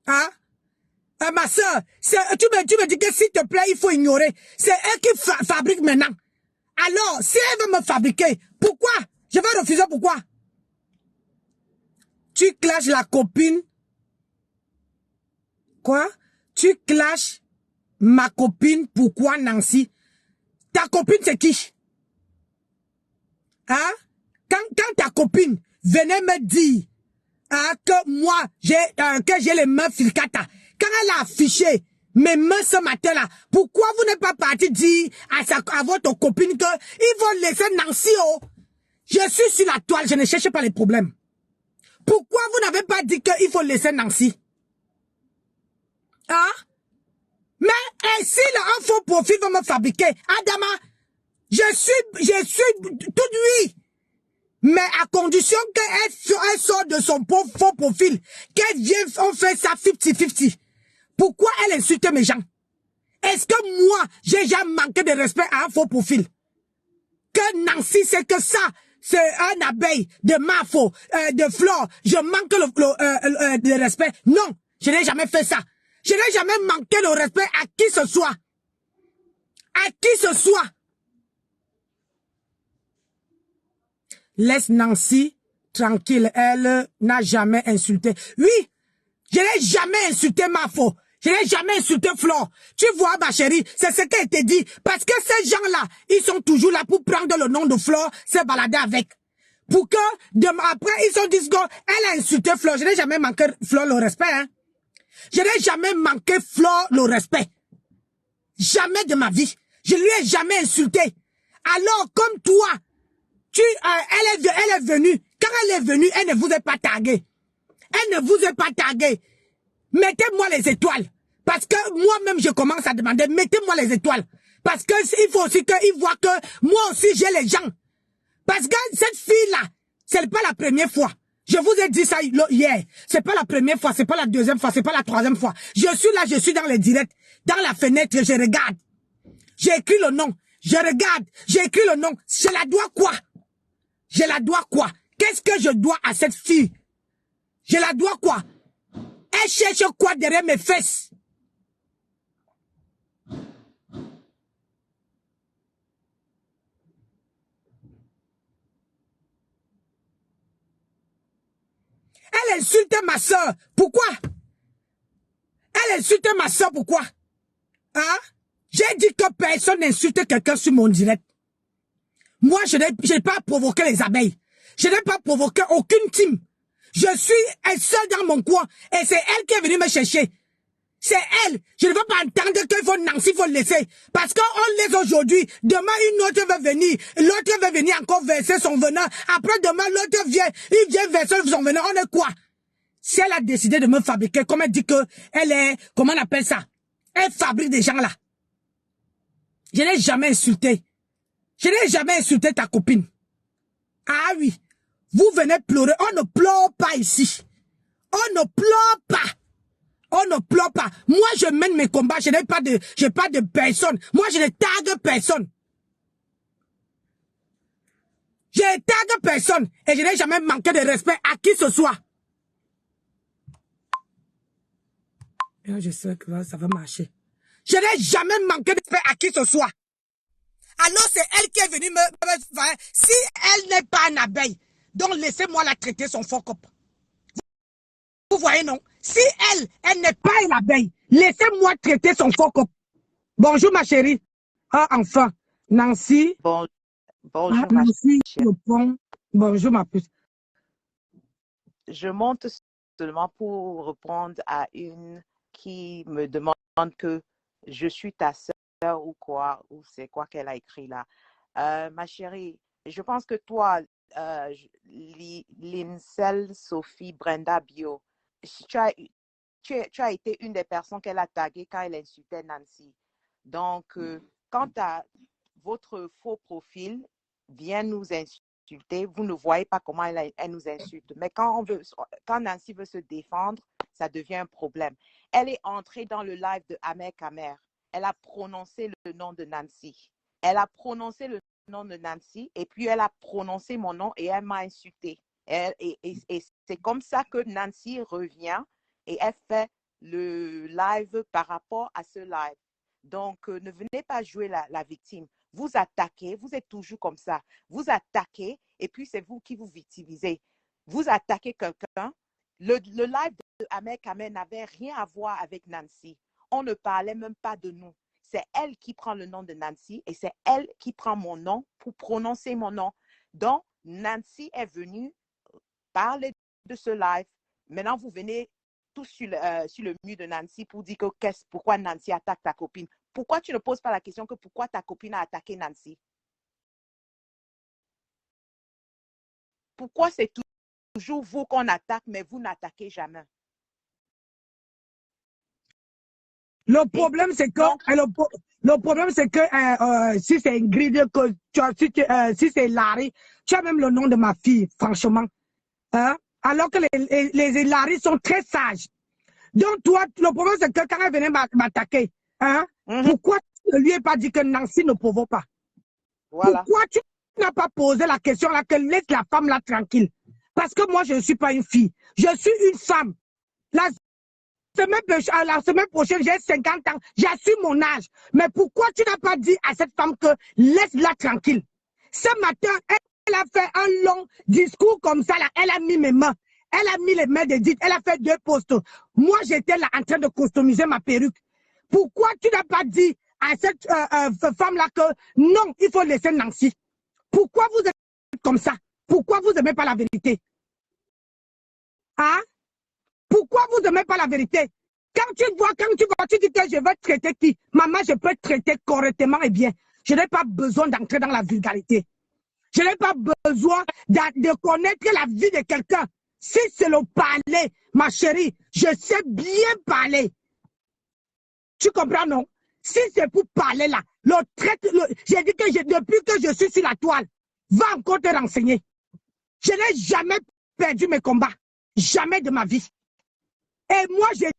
Hein? Ma soeur, tu me dis que s'il te plaît, il faut ignorer. C'est eux qui fabriquent maintenant. Alors, si elle veut me fabriquer, pourquoi? Je vais refuser, pourquoi? Tu clashes la copine. Quoi? Tu clashes ma copine, pourquoi Nancy? Ta copine, c'est qui? Hein? Quand ta copine venait me dire que moi, que j'ai les mains filcata, quand elle a affiché mes mains ce matin-là, pourquoi vous n'êtes pas parti dire à votre copine que ils vont laisser Nancy, oh? Je suis sur la toile, je ne cherche pas les problèmes. Pourquoi vous n'avez pas dit qu'il faut laisser Nancy? Hein? Mais si un faux profil va me fabriquer, Adama, je suis toute oui. Mais à condition qu'elle sorte de son faux profil, qu'elle vienne, on fait ça 50-50. Pourquoi elle insulte mes gens? Est-ce que moi, j'ai jamais manqué de respect à un faux profil? Que Nancy, c'est que ça, c'est un abeille de Mafo, de Flore. Je manque de respect. Non, je n'ai jamais fait ça. Je n'ai jamais manqué de respect à qui ce soit. À qui ce soit. Laisse Nancy tranquille. Elle n'a jamais insulté. Oui, je n'ai jamais insulté Mafo. Je n'ai jamais insulté Flore. Tu vois, ma chérie, c'est ce qu'elle te dit. Parce que ces gens-là, ils sont toujours là pour prendre le nom de Flore, se balader avec. Pour que, après, ils sont dit elle a insulté Flore. Je n'ai jamais manqué Flore le respect. Hein. Je n'ai jamais manqué Flore le respect. Jamais de ma vie. Je lui ai jamais insulté. Alors, comme toi, elle est venue. Quand elle est venue, elle ne vous est pas taguée. Elle ne vous est pas taguée. Mettez-moi les étoiles. Parce que moi-même, je commence à demander, mettez-moi les étoiles. Parce que il faut aussi qu'ils voient que moi aussi, j'ai les gens. Parce que cette fille-là, c'est pas la première fois. Je vous ai dit ça hier. C'est pas la première fois, c'est pas la deuxième fois, c'est pas la troisième fois. Je suis là, je suis dans les directs, dans la fenêtre, je regarde. J'ai écrit le nom. Je regarde, j'ai écrit le nom. Je la dois quoi? Je la dois quoi? Qu'est-ce que je dois à cette fille? Je la dois quoi? Elle cherche quoi derrière mes fesses? Elle insulte ma soeur. Pourquoi? Elle insulte ma soeur. Pourquoi? Hein? J'ai dit que personne n'insulte quelqu'un sur mon direct. Moi, je n'ai pas provoqué les abeilles. Je n'ai pas provoqué aucune team. Je suis seule dans mon coin. Et c'est elle qui est venue me chercher. C'est elle. Je ne veux pas entendre qu'il faut Nancy, il faut le laisser. Parce qu'on laisse aujourd'hui. Demain, une autre va venir. L'autre va venir encore verser son venin. Après, demain, l'autre vient. Il vient verser son venin. On est quoi? Si elle a décidé de me fabriquer, comme elle dit que elle est, comment on appelle ça? Elle fabrique des gens là. Je n'ai jamais insulté. Je n'ai jamais insulté ta copine. Ah oui. Vous venez pleurer. On ne pleure pas ici. On ne pleure pas. On ne pleure pas. Moi, je mène mes combats. Je n'ai pas de personne. Moi, je ne tague personne. Je ne tague personne. Et je n'ai jamais manqué de respect à qui ce soit. Et je sais que là, ça va marcher. Je n'ai jamais manqué de respect à qui ce soit. Alors, c'est elle qui est venue me... Si elle n'est pas une abeille, donc laissez-moi la traiter son faux cop. Vous voyez, non? Si elle n'est pas une abeille, laissez-moi traiter son faux cop. Bonjour, ma chérie. Ah, enfin. Nancy. Bon, bonjour, ma Nancy, chère. le pont. Bonjour, ma puce. Je monte seulement pour répondre à une qui me demande que je suis ta sœur ou quoi, ou c'est quoi qu'elle a écrit là. Ma chérie, je pense que toi, Lincel, Sophie, Brenda Bio, tu as été une des personnes qu'elle a taguées quand elle insultait Nancy. Donc, quant à votre faux profil, vient nous insulter, vous ne voyez pas comment elle nous insulte. Mais quand Nancy veut se défendre, ça devient un problème. Elle est entrée dans le live de Ahmed Kamer. Elle a prononcé le nom de Nancy. Elle a prononcé le nom de Nancy et puis elle a prononcé mon nom et elle m'a insulté. Et c'est comme ça que Nancy revient et elle fait le live par rapport à ce live. Donc, ne venez pas jouer la victime. Vous attaquez, vous êtes toujours comme ça. Vous attaquez et puis c'est vous qui vous victimisez. Vous attaquez quelqu'un. Le live de Ahmed Kamer n'avait rien à voir avec Nancy. On ne parlait même pas de nous. C'est elle qui prend le nom de Nancy et c'est elle qui prend mon nom pour prononcer mon nom. Donc, Nancy est venue parler de ce live. Maintenant, vous venez tous sur le mur de Nancy pour dire que pourquoi Nancy attaque ta copine. Pourquoi tu ne poses pas la question que pourquoi ta copine a attaqué Nancy? Pourquoi c'est toujours vous qu'on attaque, mais vous n'attaquez jamais? Le Et problème, c'est que, donc, le problème, c'est que si c'est Ingrid, que si c'est Larry, tu as même le nom de ma fille, franchement. Hein? Alors que les Larry sont très sages. Donc, toi, le problème, c'est que quand elle venait m'attaquer, hein, mhm, pourquoi tu ne lui as pas dit que Nancy ne provoque pas? voilà. Pourquoi tu n'as pas posé la question là, que laisse la femme là tranquille? Parce que moi, je ne suis pas une fille. Je suis une femme. La la semaine prochaine, j'ai 50 ans. J'assume mon âge. Mais pourquoi tu n'as pas dit à cette femme que laisse-la tranquille? Ce matin, elle a fait un long discours comme ça. Là. Elle a mis mes mains. Elle a mis les mains d'Edith. Elle a fait 2 postes. Moi, j'étais là en train de customiser ma perruque. Pourquoi tu n'as pas dit à cette femme-là que non, il faut laisser Nancy? Pourquoi vous êtes comme ça? Pourquoi vous n'aimez pas la vérité? Hein? Pourquoi vous n'aimez pas la vérité? Quand tu vois, tu dis que je veux traiter qui? Maman, je peux traiter correctement et bien. Je n'ai pas besoin d'entrer dans la vulgarité. Je n'ai pas besoin de connaître la vie de quelqu'un. Si c'est le parler, ma chérie, je sais bien parler. Tu comprends, non? Si c'est pour parler là, j'ai dit que depuis que je suis sur la toile, va encore te renseigner. Je n'ai jamais perdu mes combats. Jamais de ma vie. Et moi, j'ai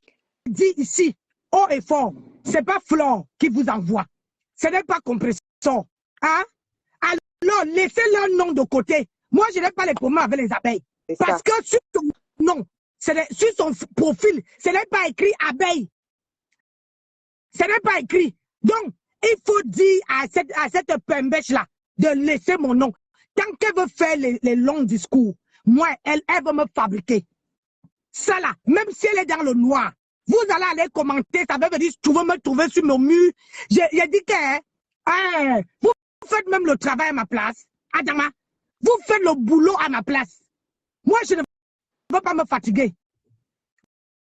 dit ici, haut et fort, ce n'est pas Flore qui vous envoie. Ce n'est pas Compressor. Hein? Alors, laissez leur nom de côté. Moi, je n'ai pas les problèmes avec les abeilles. C'est Parce ça. que sur son nom, sur son profil, ce n'est pas écrit abeille. Ce n'est pas écrit. Donc, il faut dire à cette pembèche-là de laisser mon nom. Tant qu'elle veut faire les longs discours, moi, elle va me fabriquer. Ça là, même si elle est dans le noir, vous allez aller commenter, ça veut dire tu veux me trouver sur mon mur. J'ai dit que vous faites même le travail à ma place. Adama, vous faites le boulot à ma place. Moi, je ne veux pas me fatiguer.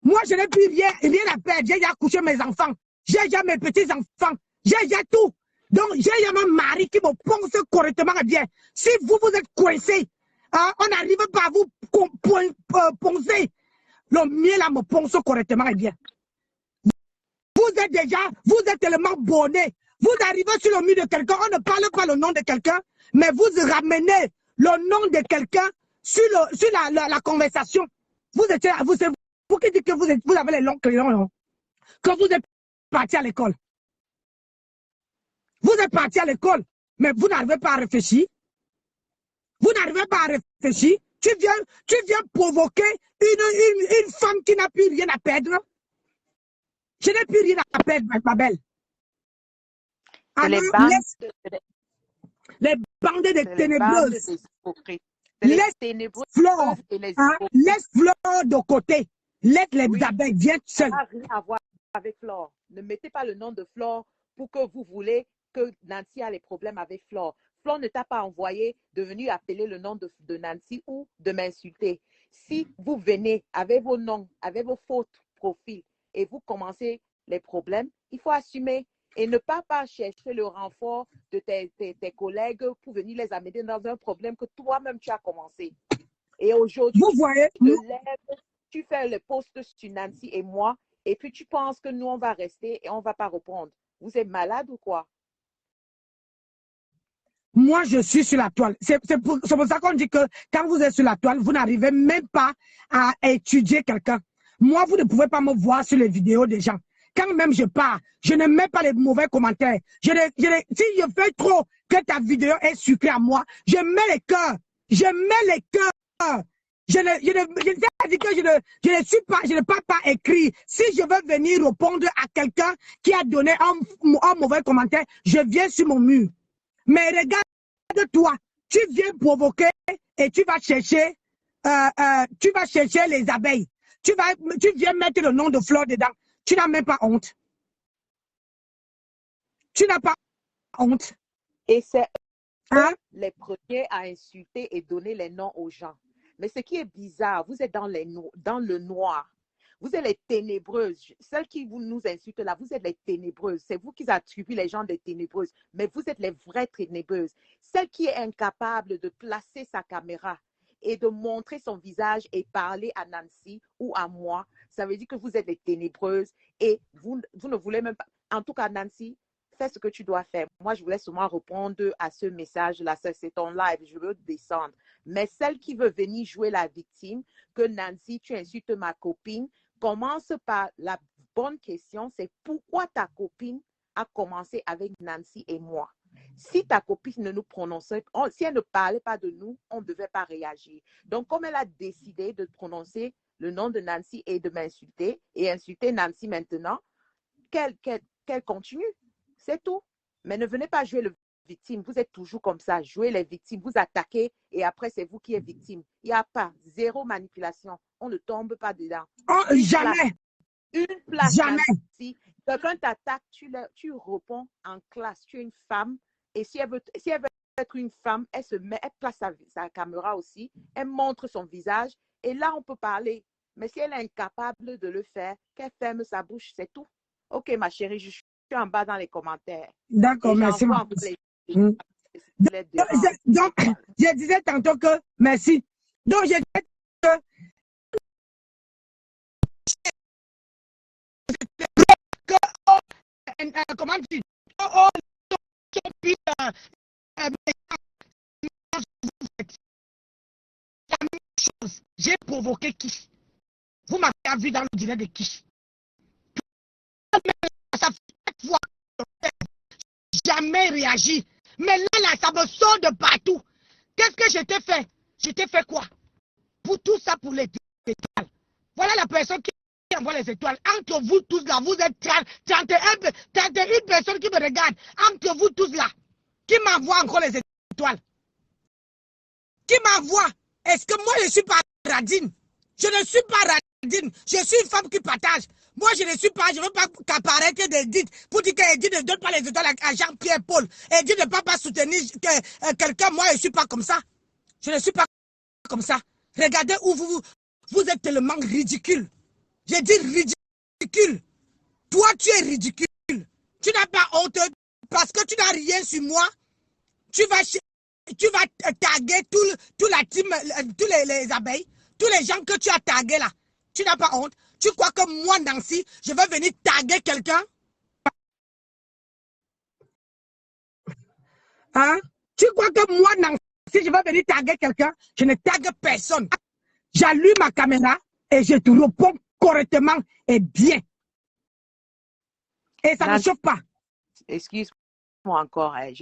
Moi, je n'ai plus rien à perdre. J'ai déjà couché mes enfants. J'ai déjà mes petits-enfants. J'ai déjà tout. Donc, j'ai déjà mon mari qui me ponce correctement bien. Si vous êtes coincé, hein, on n'arrive pas à vous poncer. Le miel là me ponce correctement et bien. Vous êtes tellement bonné. Vous arrivez sur le mur de quelqu'un, on ne parle pas le nom de quelqu'un, mais vous ramenez le nom de quelqu'un sur la conversation. C'est vous qui dites que vous avez les longs crayons, non? Que vous êtes parti à l'école. Vous êtes parti à l'école, mais vous n'arrivez pas à réfléchir. Vous n'arrivez pas à réfléchir. Tu viens provoquer une femme qui n'a plus rien à perdre. Je n'ai plus rien à perdre, ma belle. Alors, laisse les bandés de C'est les bandes ténébreuses. des hypocrites. C'est les Laisse ténébreuses Flore. et les Hein? hypocrites. Laisse Flore de côté. Laisse les Oui, abeilles. Viens ça seul. n'a rien à voir avec Flore. Ne mettez pas le nom de Flore pour que vous voulez que Nancy a les problèmes avec Flore. Flore ne t'a pas envoyé de venir appeler le nom de Nancy ou de m'insulter. Si vous venez avec vos noms, avec vos faux profils et vous commencez les problèmes, il faut assumer et ne pas chercher le renfort de tes collègues pour venir les amener dans un problème que toi-même tu as commencé. Et aujourd'hui, Vous voyez, tu te lèves, tu fais le post sur Nancy et moi, et puis tu penses que nous, on va rester et on ne va pas répondre. Vous êtes malade ou quoi? moi, je suis sur la toile. C'est pour ça qu'on dit que quand vous êtes sur la toile, vous n'arrivez même pas à étudier quelqu'un. Moi, vous ne pouvez pas me voir sur les vidéos des gens. Quand même je pars, je ne mets pas les mauvais commentaires. Si je fais trop que ta vidéo est sucrée à moi, je mets les cœurs. Je mets les cœurs. Je ne pas écrit. Si je veux venir répondre à quelqu'un qui a donné un mauvais commentaire, je viens sur mon mur. Mais regarde-toi, tu viens provoquer et tu vas chercher les abeilles. Tu viens mettre le nom de Flore dedans. Tu n'as même pas honte. Tu n'as pas honte. Et c'est Hein? les premiers à insulter et donner les noms aux gens. Mais ce qui est bizarre, vous êtes dans le noir. Vous êtes les ténébreuses. Celles qui nous insultent là, vous êtes les ténébreuses. C'est vous qui attribuez les gens des ténébreuses. Mais vous êtes les vraies ténébreuses. Celle qui est incapable de placer sa caméra et de montrer son visage et parler à Nancy ou à moi, ça veut dire que vous êtes des ténébreuses et vous ne voulez même pas. En tout cas, Nancy, fais ce que tu dois faire. Moi, je voulais seulement répondre à ce message-là. C'est ton live, je veux descendre. Mais celle qui veut venir jouer la victime, que Nancy, tu insultes ma copine, commence par la bonne question, c'est pourquoi ta copine a commencé avec Nancy et moi. Si ta copine ne nous prononçait, si elle ne parlait pas de nous, on ne devait pas réagir. Donc, comme elle a décidé de prononcer le nom de Nancy et de m'insulter et insulter Nancy maintenant, qu'elle continue. C'est tout. Mais ne venez pas jouer le victime. Vous êtes toujours comme ça. Jouez les victimes. Vous attaquez et après, c'est vous qui êtes victime. Il n'y a pas. Zéro manipulation. On ne tombe pas dedans. Oh, jamais. Une place. Jamais. Si quelqu'un t'attaque, tu réponds en classe. Tu es une femme. Et si elle veut être une femme, elle place sa caméra aussi. Elle montre son visage. Et là, on peut parler. Mais si elle est incapable de le faire, qu'elle ferme sa bouche. C'est tout. OK, ma chérie, je suis en bas dans les commentaires. D'accord, merci. Donc, je disais tantôt que, merci. Donc, je disais que, comment dire, j'ai provoqué qui? Vous m'avez vu dans le direct de qui? Ça fait fois, jamais réagi. Mais là, ça me sort de partout. Qu'est-ce que je t'ai fait? Je t'ai fait quoi? Pour tout ça, pour les étoiles. Voilà la personne qui envoie les étoiles. Entre vous tous là, vous êtes 31 personnes qui me regardent. Entre vous tous là, qui m'envoie encore les étoiles? Qui m'envoie? Est-ce que moi, je ne suis pas radine? Je ne suis pas radine. Je suis une femme qui partage. Moi, je ne suis pas, je ne veux pas qu'apparaître d'Edith pour dire qu'Edith ne donne pas les étoiles à Jean-Pierre Paul. Edith ne peut pas soutenir quelqu'un. Moi, je ne suis pas comme ça. Je ne suis pas comme ça. Regardez où vous êtes tellement ridicule. J'ai dit ridicule. Toi, tu es ridicule. Tu n'as pas honte parce que tu n'as rien sur moi. Tu vas taguer tout la team, tous les abeilles, tous les gens que tu as tagués là. Tu n'as pas honte. Tu crois que moi, Nancy, je vais venir taguer quelqu'un? Hein? Tu crois que moi, Nancy, je vais venir taguer quelqu'un? Je ne tague personne. J'allume ma caméra et je te réponds correctement et bien. Et ça ne chauffe pas. Excuse-moi encore, il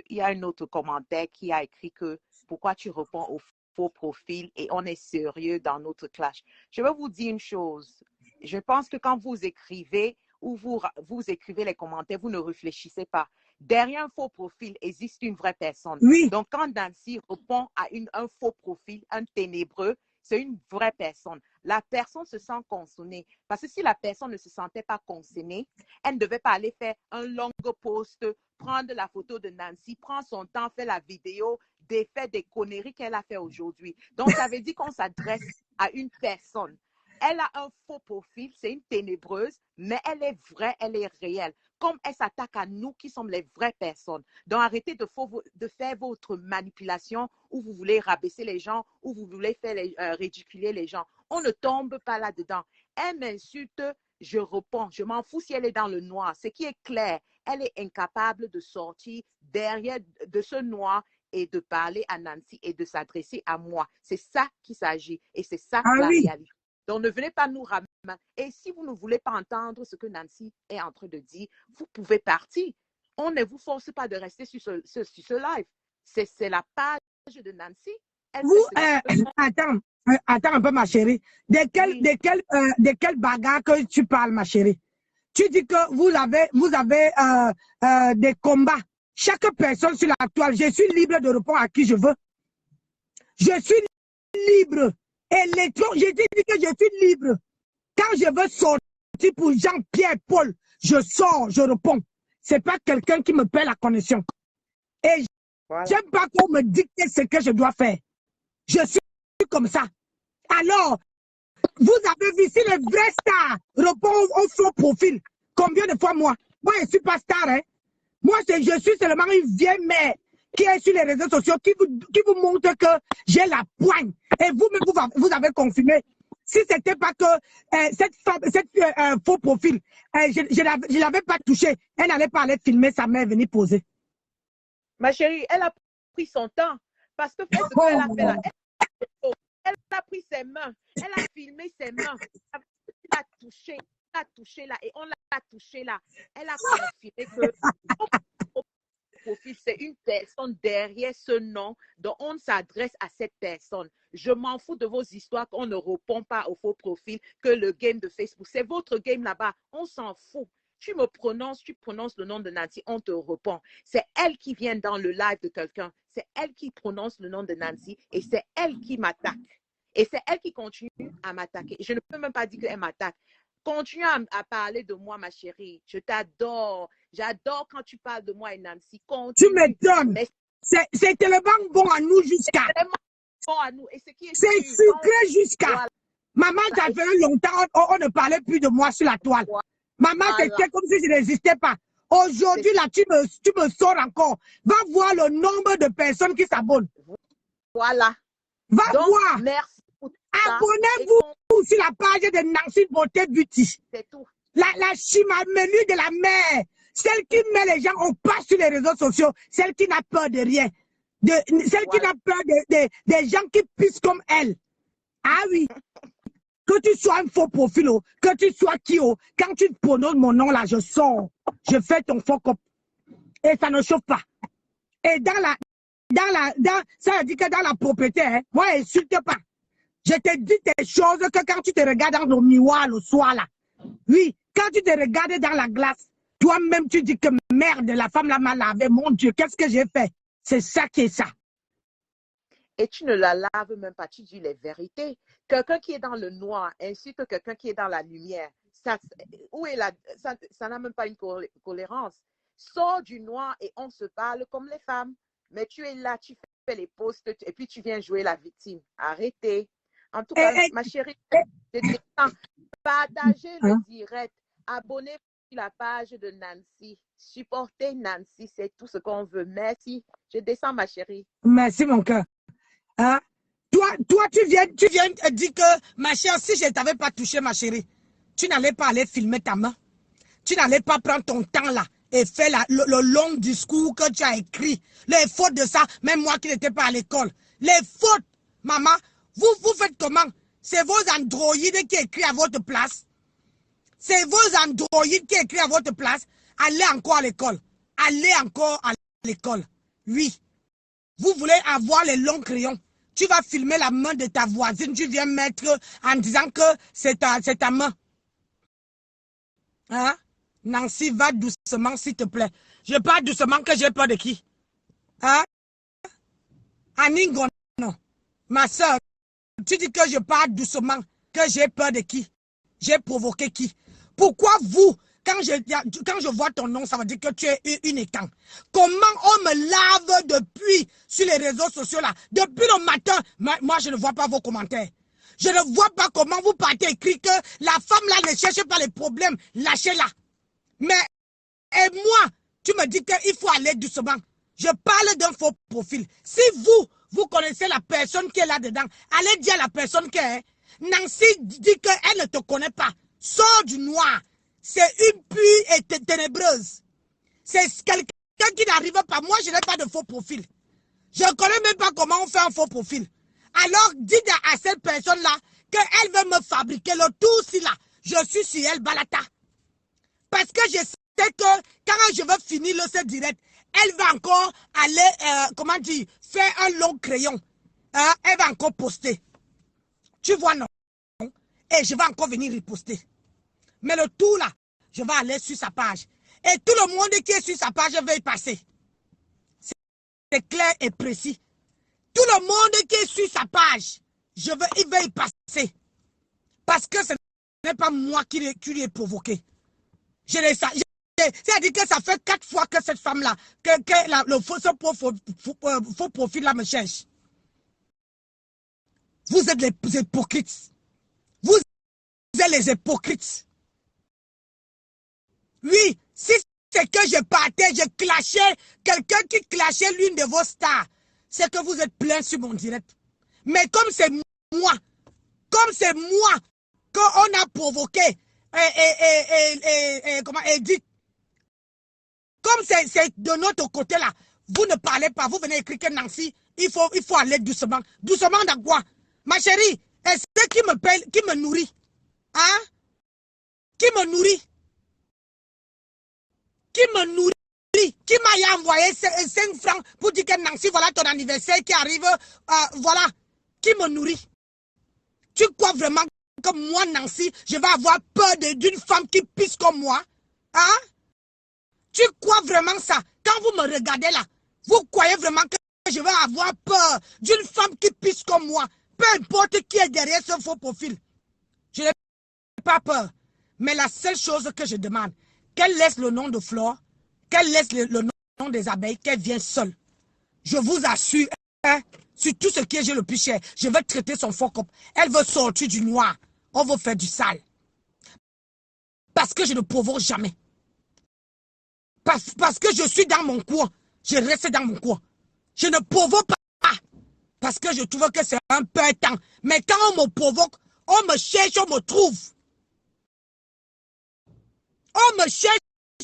y a un autre commentaire qui a écrit que pourquoi tu réponds au faux profil et on est sérieux dans notre clash. Je vais vous dire une chose. Je pense que quand vous écrivez ou vous écrivez les commentaires, vous ne réfléchissez pas. Derrière un faux profil existe une vraie personne. Oui. Donc, quand Nancy répond à un faux profil, un ténébreux, c'est une vraie personne. La personne se sent concernée. Parce que si la personne ne se sentait pas concernée, elle ne devait pas aller faire un long post, prendre la photo de Nancy, prendre son temps, faire la vidéo, défaire des conneries qu'elle a fait aujourd'hui. Donc, ça veut dire qu'on s'adresse à une personne. Elle a un faux profil, c'est une ténébreuse, mais elle est vraie, elle est réelle. Comme elle s'attaque à nous qui sommes les vraies personnes. Donc, arrêtez de faire votre manipulation où vous voulez rabaisser les gens, où vous voulez faire ridiculer les gens. On ne tombe pas là-dedans. Elle m'insulte, je réponds. Je m'en fous si elle est dans le noir. Ce qui est clair, elle est incapable de sortir derrière de ce noir et de parler à Nancy et de s'adresser à moi. C'est ça qu'il s'agit et c'est ça la réalité. Donc, ne venez pas nous ramener. Et si vous ne voulez pas entendre ce que Nancy est en train de dire, vous pouvez partir. On ne vous force pas de rester sur ce live. C'est la page de Nancy. Attends un peu, ma chérie. De quelle bagarre que tu parles, ma chérie? Tu dis que vous avez des combats. Chaque personne sur la toile, je suis libre de répondre à qui je veux. Je suis libre. Je dis que je suis libre. Quand je veux sortir pour Jean-Pierre Paul, je sors, je réponds. C'est pas quelqu'un qui me paie la connexion. Et j'aime pas qu'on me dicte ce que je dois faire. Je suis comme ça. Alors, vous avez vu si les vrais stars répondent au faux profil. Combien de fois moi je ne suis pas star, hein? Moi, je suis seulement une vieille mère qui est sur les réseaux sociaux, qui vous montre que j'ai la poigne. Et vous-même, vous avez confirmé. Si c'était pas que cette femme, cette faux profil, je l'avais pas touché, elle n'allait pas aller filmer sa mère venir poser. Ma chérie, elle a pris son temps. Parce que fait ce qu'elle a fait là, elle a pris ses mains, elle a filmé ses mains. Elle a touché là, et on l'a touché là. Elle a confirmé que profil, c'est une personne derrière ce nom, dont on s'adresse à cette personne. Je m'en fous de vos histoires qu'on ne répond pas au faux profil, que le game de Facebook. C'est votre game là-bas. On s'en fout. Tu prononces le nom de Nancy, on te répond. C'est elle qui vient dans le live de quelqu'un. C'est elle qui prononce le nom de Nancy et c'est elle qui m'attaque. Et c'est elle qui continue à m'attaquer. Je ne peux même pas dire qu'elle m'attaque. Continue à parler de moi, ma chérie. Je t'adore. J'adore quand tu parles de moi et Nancy. Continue. Tu m'étonnes. C'est tellement bon à nous jusqu'à. C'est tellement bon à nous. Et ce qui est c'est sucré jusqu'à. Voilà. Maman, ça fait longtemps, on ne parlait plus de moi sur la toile. Voilà. Maman, c'était comme si je n'existais pas. Aujourd'hui, là, tu me sors encore. Va voir le nombre de personnes qui s'abonnent. Voilà. Va voir. Merci. Abonnez-vous sur la page de Nancy Beauté Beauty. C'est tout. La chimamenu de la mère. Celle qui met les gens au pas sur les réseaux sociaux. Celle qui n'a peur de rien. Celle qui n'a peur des gens qui pissent comme elle. Ah oui. Que tu sois un faux profil, que tu sois qui, quand tu prononces mon nom là, je sors. Je fais ton faux cop. Et ça ne chauffe pas. Et ça veut dire que dans la propriété, hein, moi, insulte pas. Je te dis des choses que quand tu te regardes dans le miroir le soir là. Oui, quand tu te regardes dans la glace, toi-même tu dis que merde, la femme là m'a lavé. Mon Dieu, qu'est-ce que j'ai fait? C'est ça qui est ça. Et tu ne la laves même pas, tu dis les vérités. Quelqu'un qui est dans le noir ainsi que quelqu'un qui est dans la lumière, ça n'a même pas une cohérence. Sors du noir et on se parle comme les femmes. Mais tu es là, tu fais les posts et puis tu viens jouer la victime. Arrêtez. En tout cas, ma chérie, partagez le direct. Abonnez-vous sur la page de Nancy. Supportez Nancy, c'est tout ce qu'on veut. Merci. Je descends, ma chérie. Merci, mon cœur. Hein? Toi, tu viens dire que, ma chère, si je ne t'avais pas touché, ma chérie, tu n'allais pas aller filmer ta main. Tu n'allais pas prendre ton temps là et faire le long discours que tu as écrit. Les fautes de ça, même moi qui n'étais pas à l'école. Les fautes, maman, vous faites comment? C'est vos androïdes qui écrivent à votre place. C'est vos androïdes qui écrivent à votre place. Allez encore à l'école. Allez encore à l'école. Oui. Vous voulez avoir les longs crayons. Tu vas filmer la main de ta voisine. Tu viens mettre en disant que c'est ta main. Hein? Nancy, va doucement, s'il te plaît. Je parle doucement que j'ai peur de qui? Hein? Aningon, non. Ma soeur, tu dis que je parle doucement, que j'ai peur de qui? J'ai provoqué qui? Pourquoi vous, quand je vois ton nom, ça veut dire que tu es une étang. Comment on me lave depuis sur les réseaux sociaux là? Depuis le matin, moi je ne vois pas vos commentaires. Je ne vois pas comment vous partez écrit que la femme là ne cherche pas les problèmes. Lâchez-la. Mais, et moi, tu me dis qu'il faut aller doucement. Je parle d'un faux profil. Si vous connaissez la personne qui est là-dedans, allez dire à la personne que Nancy dit qu'elle ne te connaît pas. Sors du noir. C'est une pluie et ténébreuse. C'est quelqu'un qui n'arrive pas. Moi, je n'ai pas de faux profil. Je ne connais même pas comment on fait un faux profil. Alors, dites à cette personne-là qu'elle veut me fabriquer le tout si là. Je suis sur elle, Balata. Parce que je sais que quand je veux finir ce direct, elle va encore aller, comment dire, faire un long crayon. Hein? Elle va encore poster. Tu vois, non? Et je vais encore venir riposter. Mais le tout là, je vais aller sur sa page. Et tout le monde qui est sur sa page va y passer. C'est clair et précis. Tout le monde qui est sur sa page, il va y passer. Parce que ce n'est pas moi qui lui ai provoqué. C'est-à-dire que ça fait 4 fois que cette femme-là, le faux profil-là me cherche. Vous êtes les hypocrites. Vous êtes les hypocrites. Oui, si c'est que je partais, je clashais, quelqu'un qui clashait l'une de vos stars, c'est que vous êtes plein sur mon direct. Mais comme c'est moi, Comme c'est moi qu'on a provoqué comment Edith. Comme c'est de notre côté là, vous ne parlez pas, vous venez écrire que Nancy, il faut aller doucement. Doucement dans quoi? Ma chérie, est-ce qui me paye, qui me nourrit? Hein? Qui me nourrit? Qui me nourrit? Qui m'a envoyé 5 francs pour dire que Nancy, voilà ton anniversaire qui arrive, voilà. Qui me nourrit? Tu crois vraiment que moi, Nancy, je vais avoir peur d'une femme qui pisse comme moi? Hein? Tu crois vraiment ça? Quand vous me regardez là, vous croyez vraiment que je vais avoir peur d'une femme qui pisse comme moi? Peu importe qui est derrière ce faux profil. Je n'ai pas peur. Mais la seule chose que je demande, qu'elle laisse le nom de Flore, qu'elle laisse le nom des abeilles, qu'elle vienne seule. Je vous assure, hein, sur tout ce qui est le plus cher, je vais traiter son faux cop. Elle veut sortir du noir. On veut faire du sale. Parce que je ne provoque jamais. Parce que je suis dans mon coin. Je reste dans mon coin. Je ne provoque pas. Parce que je trouve que c'est un peu temps. Mais quand on me provoque, on me cherche, on me trouve. On me cherche,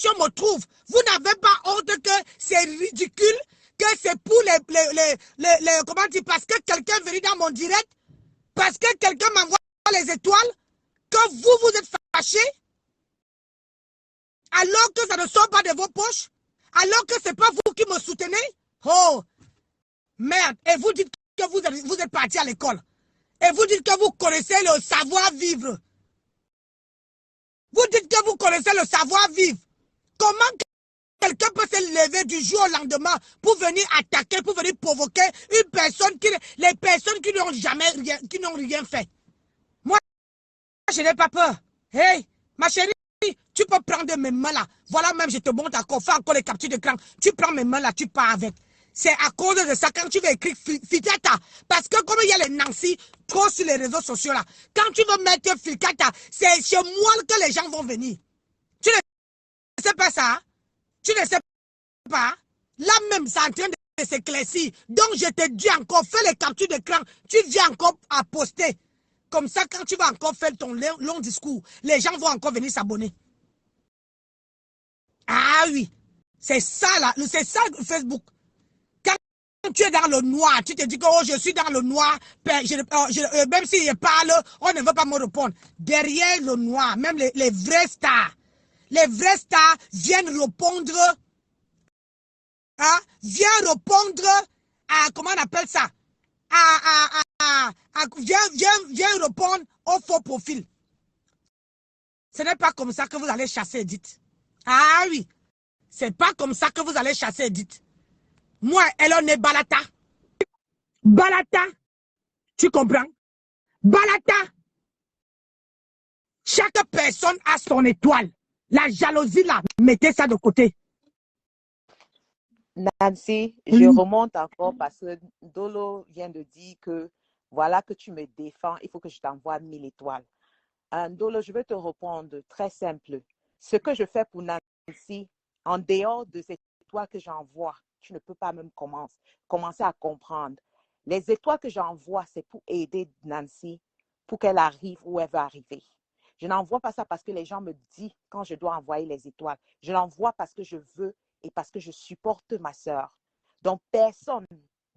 on me trouve. Vous n'avez pas honte que c'est ridicule, que c'est pour comment dire, parce que quelqu'un venu dans mon direct, parce que quelqu'un m'envoie les étoiles, que vous êtes fâché, alors que ça ne sort pas de vos poches, alors que ce n'est pas vous qui me soutenez. Oh, merde. Et vous dites que vous êtes parti à l'école. Et vous dites que vous connaissez le savoir-vivre. Vous dites que vous connaissez le savoir-vivre. Comment quelqu'un peut se lever du jour au lendemain pour venir attaquer, pour venir provoquer une personne les personnes qui n'ont jamais rien, qui n'ont rien fait? Moi, je n'ai pas peur. Hey, ma chérie, tu peux prendre mes mains là. Voilà, même je te montre encore, fais encore les captures d'écran. Tu prends mes mains là, tu pars avec. C'est à cause de ça, quand tu vas écrire Filcata, parce que comme il y a les Nancy trop sur les réseaux sociaux là, quand tu veux mettre Filcata, c'est chez moi que les gens vont venir. Tu ne sais pas ça? Tu ne sais pas? Là même, c'est en train de s'éclaircir. Donc je te dis encore, fais les captures d'écran. Tu viens encore à poster. Comme ça, quand tu vas encore faire ton long discours, les gens vont encore venir s'abonner. Ah oui, c'est ça là, c'est ça Facebook. Quand tu es dans le noir, tu te dis que oh, je suis dans le noir, même s'il parle, on ne veut pas me répondre. Derrière le noir, même les vrais stars viennent répondre, hein, à, comment on appelle ça, viens répondre au faux profil. Ce n'est pas comme ça que vous allez chasser Edith. Ah oui, c'est pas comme ça que vous allez chasser Edith. Moi, elle en est Balata. Balata, tu comprends? Balata. Chaque personne a son étoile. La jalousie là, mettez ça de côté. Nancy, je remonte encore parce que Dolo vient de dire que voilà que tu me défends, il faut que je t'envoie 1000 étoiles. Dolo, je vais te répondre très simple. Ce que je fais pour Nancy, en dehors de ces étoiles que j'envoie, tu ne peux pas même commencer à comprendre. Les étoiles que j'envoie, c'est pour aider Nancy, pour qu'elle arrive où elle veut arriver. Je n'envoie pas ça parce que les gens me disent quand je dois envoyer les étoiles. Je l'envoie parce que je veux et parce que je supporte ma sœur. Donc, personne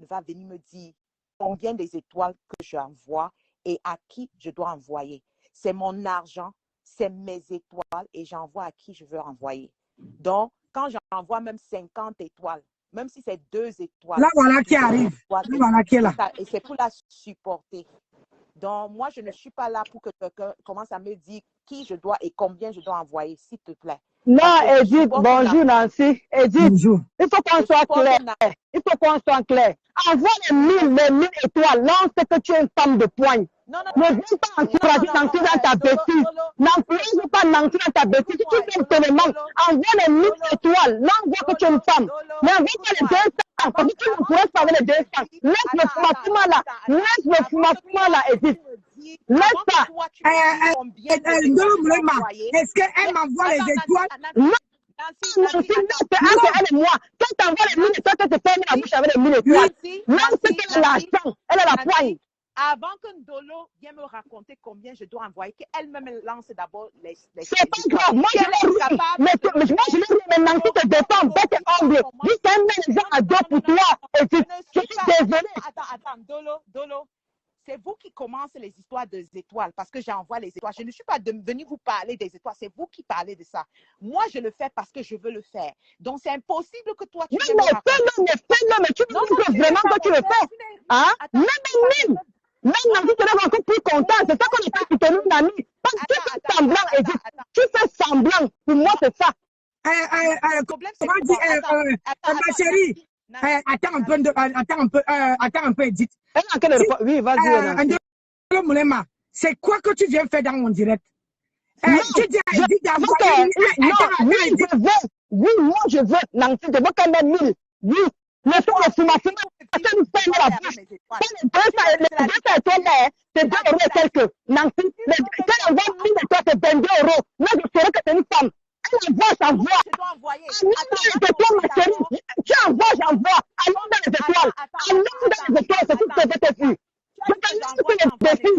ne va venir me dire combien des étoiles que j'envoie et à qui je dois envoyer. C'est mon argent, c'est mes étoiles et j'envoie à qui je veux envoyer. Donc, quand j'envoie même 50 étoiles, même si c'est 2 étoiles. Là, voilà qui arrive. Là, voilà qui est là. Et c'est pour la supporter. Donc, moi, je ne suis pas là pour que quelqu'un commence à me dire qui je dois et combien je dois envoyer, s'il te plaît. Non, Edith, bonjour Nancy. Edith, bonjour. Il faut qu'on soit clair. Il faut qu'on soit clair. Envoie les 1000 étoiles. Lance que tu es une femme de poigne. Ne dis pas encourager Nancy dans ta bêtise. N'encourage pas Nancy dans ta bêtise. Si tu fais le demande, envoie les 1000 étoiles. Là, on voit que tu es une femme. Mais envoie pas les 200. Parce que tu ne pourrais pas avec les 200. Laisse le fumafuma là. Laisse le fumafuma là, Edith. Laisse ça. Est-ce qu'elle m'envoie les étoiles? Non. Nancy, elle et moi. Quand tu envoies les 1000 étoiles, tu te fermes la bouche avec les 1000 étoiles. Non, c'est qu'elle a l'argent. Elle a la poigne. avant que Ndolo vienne me raconter combien je dois envoyer, qu'elle-même lance d'abord les c'est pas grave. Moi, je l'ai rouillé. Mais moi, je l'ai rouillé. Maintenant, tu te défends, bête et humble. Dis un même genre à dos pour toi. Et je suis désolé. Attends, Dolo. C'est vous qui commencez les histoires des étoiles parce que j'envoie les étoiles. Je ne suis pas venue vous parler des étoiles. C'est vous qui parlez de ça. Moi, je le fais parce que je veux le faire. Donc, c'est impossible que toi, tu fais-le, mais tu me dis que vraiment que tu le fais. Hein? Même Nancy serait encore plus content. C'est ça qu'on est plus pour ton ami. Parce que tu fais semblant, Edith. Tu fais semblant. Pour moi, c'est ça. Le problème, c'est que ma chérie, attends un peu, Edith. Oui, vas-y. C'est quoi que tu viens faire dans mon direct? Tu dis à Edith d'envoyer. Oui, moi je veux. Nancy, je veux quand même 1000. Oui. Mais pour le formation, ça nous fait la bouche. C'est 2 euros et quelques. Nancy, quand on voit 1000 de toi, c'est 22 euros. Moi, je saurais que c'est une femme. Elle envoie, j'envoie. Allons ma chérie. Tu envoies, j'envoie. Allons dans les étoiles. Allons dans les étoiles, c'est tout ce que tu fais. Je te lance tous les défis.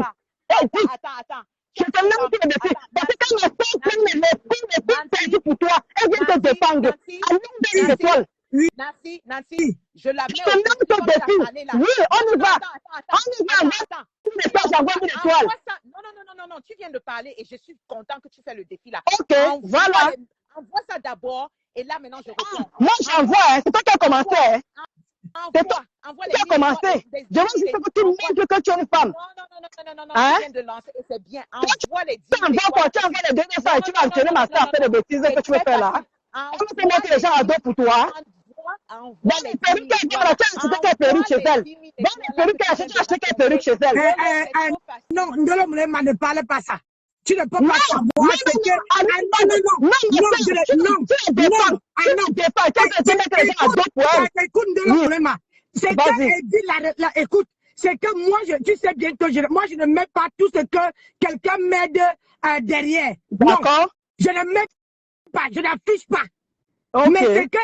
Attends. Je te lance tous les défis. Parce que quand ma soeur prend les perdu pour toi, elle vient te défendre. Allons dans les étoiles. Nancy, je la mets au défi. Oui, on y va. J'envoie une étoile. Non, tu viens de parler et je suis content que tu fais le défi là. Ok, voilà. Envoie ça d'abord et là maintenant je réponds. Moi j'envoie, c'est toi qui as commencé. C'est toi qui as commencé. Je veux juste que tu montres que tu es une femme. Non, tu viens de lancer et c'est bien. Envoie les 10. Tu envoies les dernières fois et tu vas entraîner ma soeur à faire des bêtises que tu veux faire là. Comment tu mettre les gens à dos pour toi? Dans les perruques, tu as acheté quelle perruque chez elle? Dans les perruques, tu as acheté quelle perruque chez elle? Non, ne parle pas ça. Tu ne peux pas savoir ce que... Écoute, c'est que moi, tu sais bien que moi, je ne mets pas tout ce que quelqu'un m'aide derrière. D'accord. Je ne mets pas, je n'affiche pas. Mais ce que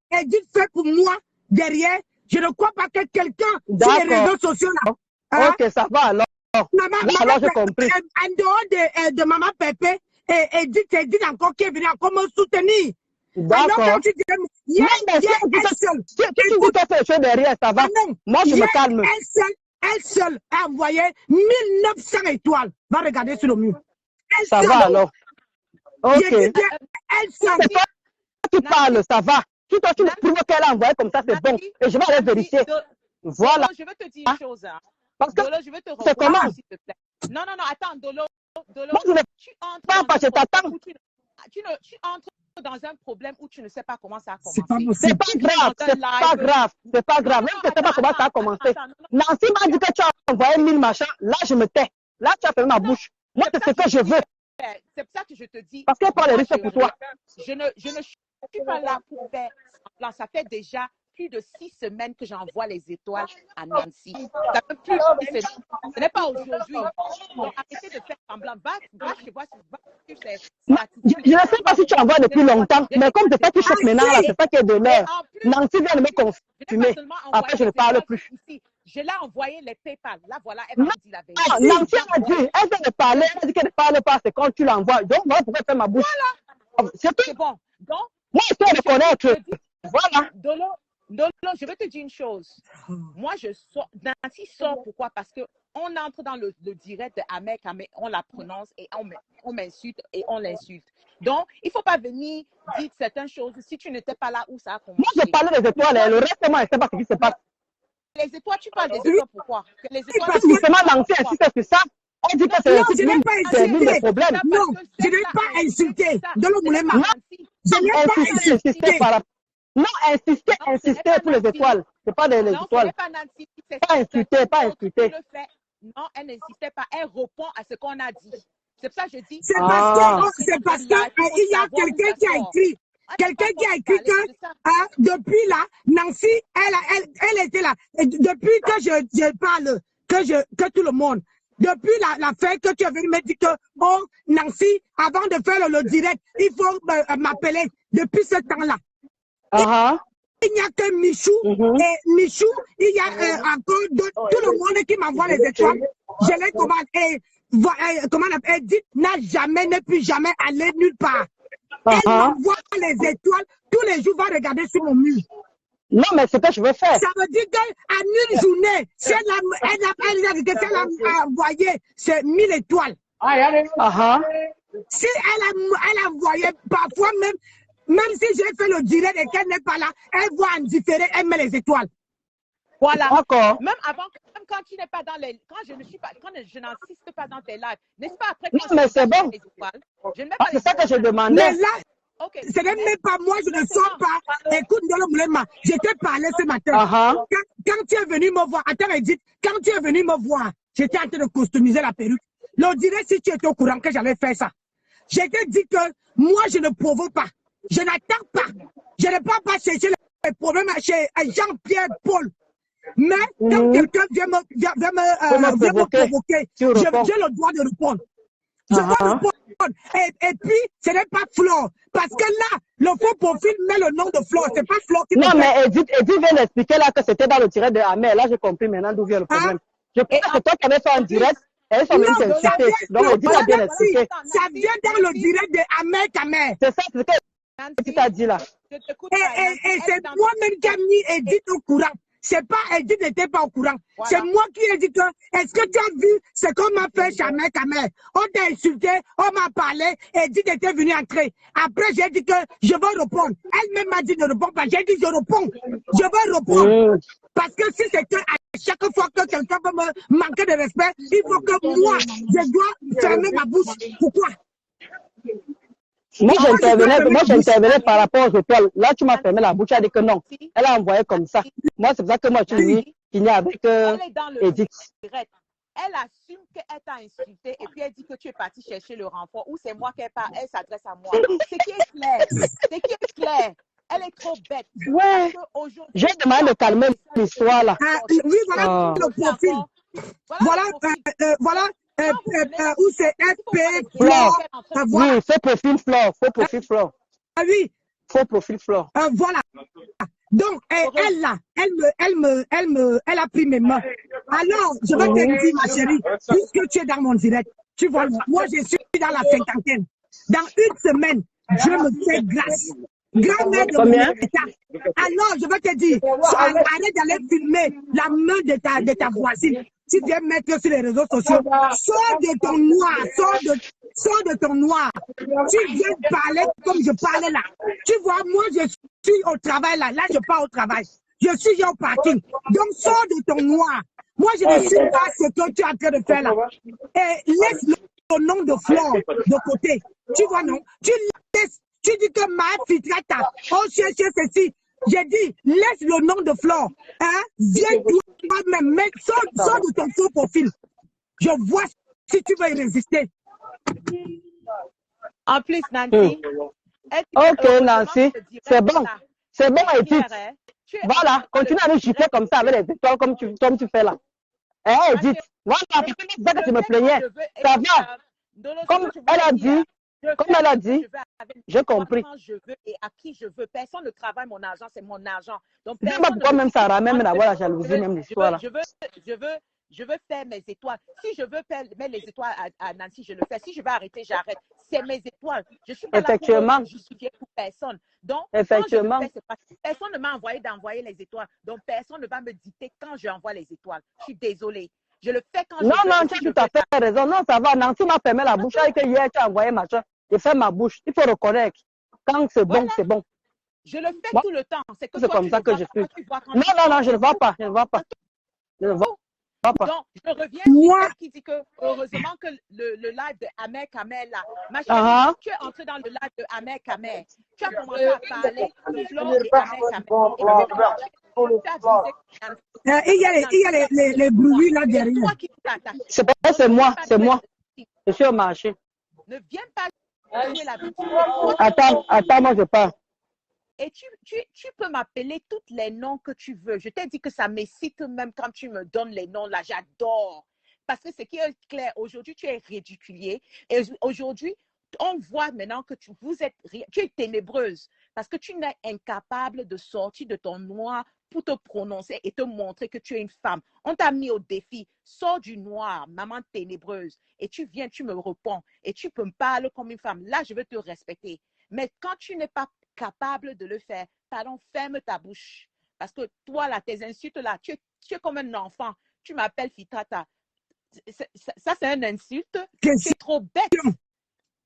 Edith fait pour moi derrière, je ne crois pas que quelqu'un sur les réseaux sociaux là. Ok, ça va alors. Alors j'ai compris. En dehors de Maman Pépé, Edith encore qui est venue encore me soutenir. D'accord. Si tu dis qu'elle fait chose derrière, ça va. Moi, je me calme. Elle seule a envoyé 1900 étoiles. Va regarder sur le mur. Ça va alors. Ok. Elle seule. C'est toi qui parles, ça va. Si toi tu me prouves qu'elle a envoyé comme ça, c'est bon. Et je vais aller vérifier. Voilà. Je vais te dire une chose. Parce que Dolo, je vais te c'est comment? S'il te plaît. Non, attends, Dolo. Moi, je ne pas parce que t'attends. Tu entres dans un problème où tu ne sais pas comment ça a commencé. C'est pas grave, c'est pas grave. Même si tu ne sais pas comment ça a commencé. Nancy m'a dit que tu as envoyé 1000 machins. Là, je me tais. Là, tu as fermé ma bouche. Moi, c'est ce que je veux. C'est pour ça que je te dis. Parce qu'elle prend les risques pour toi. Je ne suis pas là pour faire. Ça fait déjà plus de 6 semaines que j'envoie les étoiles à Nancy. Ça fait plus de 6 semaines. Ce n'est pas aujourd'hui. Arrêtez de faire semblant. Va chez moi. Je ne sais pas si tu envoies depuis longtemps, mais comme c'est pas qui choque maintenant, là, c'est pas qu'il y a de l'heure. Nancy vient de me confirmer. Après, je ne parle plus. Je l'ai envoyé les PayPal. Là, voilà, elle m'a dit la vérité. Nancy a dit, elle vient de parler, elle a dit qu'elle ne parle pas, c'est quand tu l'envoies. Donc, voilà pourquoi elle fait ma bouche. Voilà. C'est bon. Donc, moi, je dois reconnaître. Voilà. Dolo, je vais te dire une chose. Moi, je sors. Nancy sort pourquoi? Parce qu'on entre dans le direct de Ahmed, on la prononce et on m'insulte et on l'insulte. Donc, il ne faut pas venir dire certaines choses si tu n'étais pas là où ça a commencé. Moi, je parlais des étoiles. Le reste, moi, je ne sais pas ce qui se passe. Les étoiles, tu parles des étoiles pourquoi? Parce que justement, Nancy insiste sur ça. Elle dit que c'est le problème. Non, je n'ai pas insulté. Dolo Moulema. Je n'ai pas insisté par rapport. Non, insister pour les étoiles. C'est pas des étoiles. Pas insulter. Non, elle n'insistait pas. Elle répond à ce qu'on a dit. C'est pour ça que je dis. C'est parce qu'il y a quelqu'un qui a écrit. Quelqu'un qui a écrit que depuis là, Nancy, elle était là. Et depuis que je parle, que tout le monde, depuis la fin que tu es venu me dire que, bon, Nancy, avant de faire le direct, il faut m'appeler depuis ce temps-là. il n'y a que Michou, et Michou, il y a encore tout le monde qui m'envoie les étoiles. Je les commande. Et comment on appelle, Edith ne peut jamais aller nulle part. Elle m'envoie les étoiles. Tous les jours, va regarder sur mon mur. Non, mais c'est ce que je veux faire. Ça veut dire qu'en une journée, si elle a envoyé, c'est 1000 étoiles. Si elle a envoyé, parfois même si j'ai fait le direct et qu'elle n'est pas là, elle voit en différé, elle met les étoiles. Voilà. D'accord. Même avant, même quand tu n'es pas dans les, quand je n'insiste pas dans tes lives, n'est-ce pas après Non, mais c'est bon. Je ne mets pas c'est ça que je demandais. Mais là, ce n'est même pas moi, je ne sors pas. Écoute, je t'ai parlé ce matin. Quand tu es venu me voir, attends, Edith, quand tu es venu me voir, j'étais en train de customiser la perruque. Le direct, si tu étais au courant que j'allais faire ça, je t'ai dit que moi, je ne provoque pas. Je n'attends pas. Je ne peux pas chercher les problèmes chez Jean-Pierre Paul. Mais quand quelqu'un vient me provoquer, j'ai le droit de répondre. Je dois répondre. Et puis, ce n'est pas Flore. Parce que là, le faux profil met le nom de Flore. Ce n'est pas Flore qui non, mais Edith vient d'expliquer là que c'était dans le direct de Amel. Là, j'ai compris maintenant d'où vient le problème. Je pense que toi, tu avais fait un direct. Elle sont venus t'insulter. Donc, Edith a bien expliqué. Ça vient dans le direct de Amel Kamer. C'est ça, c'est ce que tu as dit là. Et c'est moi-même qui ai mis Edith au courant. C'est pas Edith n'était pas au courant. Voilà. C'est moi qui ai dit que, est-ce que tu as vu ce qu'on m'a fait chez Amel Kamer? On t'a insulté, on m'a parlé, Edith était venue entrer. Après, j'ai dit que je vais répondre. Elle-même m'a dit de répondre pas. J'ai dit je réponds. Je vais répondre. Parce que si c'est que à chaque fois que quelqu'un peut me manquer de respect, il faut que moi, je dois fermer ma bouche. Pourquoi? Moi, j'intervenais par rapport aux étoiles. Là, tu m'as fermé la bouche, tu as dit que non. Elle a envoyé comme ça. Moi, c'est pour ça que moi, je suis fini avec Edith. Elle assume qu'elle t'a insulté et puis elle dit que tu es parti chercher le renfort ou c'est moi qu'elle s'adresse à moi. C'est qui est clair. C'est qui est clair. Elle est trop bête. Ouais. J'ai demandé de calmer l'histoire là. Oui, voilà le profil. Voilà. Où c'est FP Flore. Oui, faux profil Flore. Faux profil Flore. Ah oui. Faux profil Flore. Voilà. Donc, elle là, elle a pris mes mains. Alors, je vais te dire, ma chérie, puisque tu es dans mon direct, tu vois, moi, je suis dans la cinquantaine. Dans une semaine, je me fais grâce. Grand-mère de mon état. Alors, je vais te dire, arrête d'aller filmer la main de ta voisine. Tu viens mettre sur les réseaux sociaux, sors de ton noir, sors de ton noir. Tu viens parler comme je parlais là. Tu vois, moi, je suis au travail là. Là, je pars au travail. Je suis au parking. Donc, sors de ton noir. Moi, je ne suis pas ce que tu es en train de faire là. Et laisse le nom de Flore de côté. Tu vois, non? Tu laisses, tu dis que ma filtrata, oh, cherche ceci. J'ai dit, laisse le nom de Flore. Hein? Viens toi-même, mais sors de ton faux profil. Je vois si tu veux y résister. En plus, Nancy. Ok, Nancy. C'est bon. C'est bon, Edith. Voilà, continue à nous gifler comme ça avec les étoiles comme tu fais là. Eh, Edith. Voilà, c'est ça que tu me plaignais. Ça va. Comme elle a dit, j'ai compris. Je veux et à qui je veux. Personne ne travaille mon argent, c'est mon argent. Donc, je sais pas pourquoi même ça ramène d'avoir la jalousie, même l'histoire là. Je veux faire mes étoiles. Si je veux mettre les étoiles à Nancy, je le fais. Si je veux arrêter, j'arrête. C'est mes étoiles. Je suis pas là pour justifier pour personne. Donc, effectivement. Personne ne m'a envoyé d'envoyer les étoiles. Donc, personne ne va me dicter quand j'envoie les étoiles. Je suis désolée. Je le fais quand je veux. Non, tu as tout à fait raison. Non, ça va. Nancy m'a fermé la bouche avec hier, tu as envoyé machin. J'ai fait ma bouche. Il faut reconnaître. Quand c'est bon, c'est bon. Je le fais tout le temps. C'est comme ça que je fais. Non, je ne vois pas. Je ne vois pas. Je ne vois pas. Donc, je reviens sur qui dit que heureusement que le live de Amel Kamer là, ma chérie, tu es entré dans le live de Amel Kamer. Tu as commencé à parler de Flore et Amel Kamer. Il y a les bruits là derrière. C'est moi. Je suis au marché. Ne viens pas jouer la victime. Attends, moi je parle. Et tu peux m'appeler tous les noms que tu veux. Je t'ai dit que ça m'excite même quand tu me donnes les noms là. J'adore. Parce que ce qui est clair, aujourd'hui, tu es ridiculier. Et aujourd'hui, on voit maintenant que tu es ténébreuse. parce que tu n'es incapable de sortir de ton noir pour te prononcer et te montrer que tu es une femme. On t'a mis au défi. Sors du noir, maman ténébreuse, et tu viens, tu me réponds, et tu peux me parler comme une femme. Là, je vais te respecter. Mais quand tu n'es pas capable de le faire, pardon, ferme ta bouche. Parce que toi, là, tes insultes, là, tu es comme un enfant. Tu m'appelles Fitata. Ça, c'est une insulte. Tu es trop bête.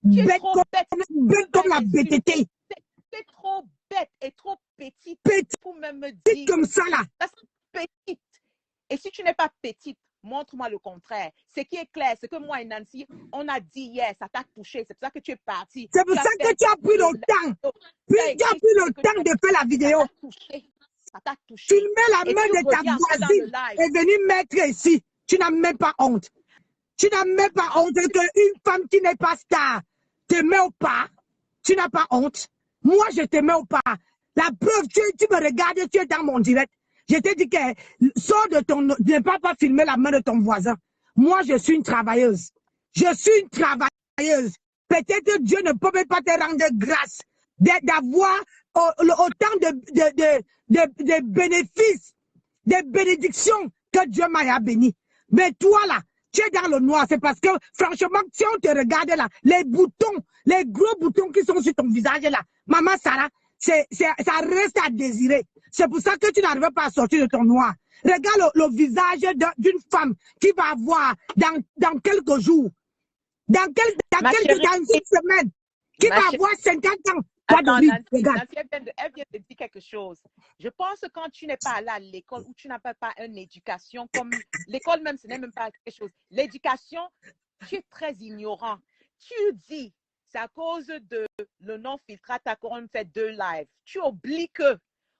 Tu es trop bête. Bête comme la BTT. Tu es trop bête et trop petite pour même me dire. Comme ça, là. Petite. Et si tu n'es pas petite, montre-moi le contraire. Ce qui est clair, c'est que moi et Nancy, on a dit hier, ça t'a touché. C'est pour ça que tu es partie. C'est pour ça que tu as pris le temps. Puis tu as pris le temps de faire la vidéo. Ça t'a touché. Filmer la main de ta voisine et venir mettre ici. Tu n'as même pas honte. Tu n'as même pas honte qu'une femme qui n'est pas star te met au pas. Tu n'as pas honte. Moi, je te mets au pas. La preuve, tu me regardes, tu es dans mon direct. Je te dis que sors de ton... Ne pas filmer la main de ton voisin. Moi, je suis une travailleuse. Je suis une travailleuse. Peut-être Dieu ne peut même pas te rendre grâce d'avoir autant de bénéfices, de bénédictions que Dieu m'a béni. Mais toi, là, tu es dans le noir. C'est parce que, franchement, si on te regarde là, les boutons, les gros boutons qui sont sur ton visage là, maman Sarah, ça reste à désirer. C'est pour ça que tu n'arrives pas à sortir de ton noir. Regarde le visage d'une femme qui va avoir dans quelques jours, dans une semaine, qui va avoir 50 ans. Attends, Nancy, elle vient de dire quelque chose. Je pense que quand tu n'es pas allé à l'école ou tu n'as pas une éducation, comme l'école même, ce n'est même pas quelque chose. L'éducation, tu es très ignorant. Tu dis, c'est à cause de le non-filtrata qu'on fait 2 lives. Tu oublies que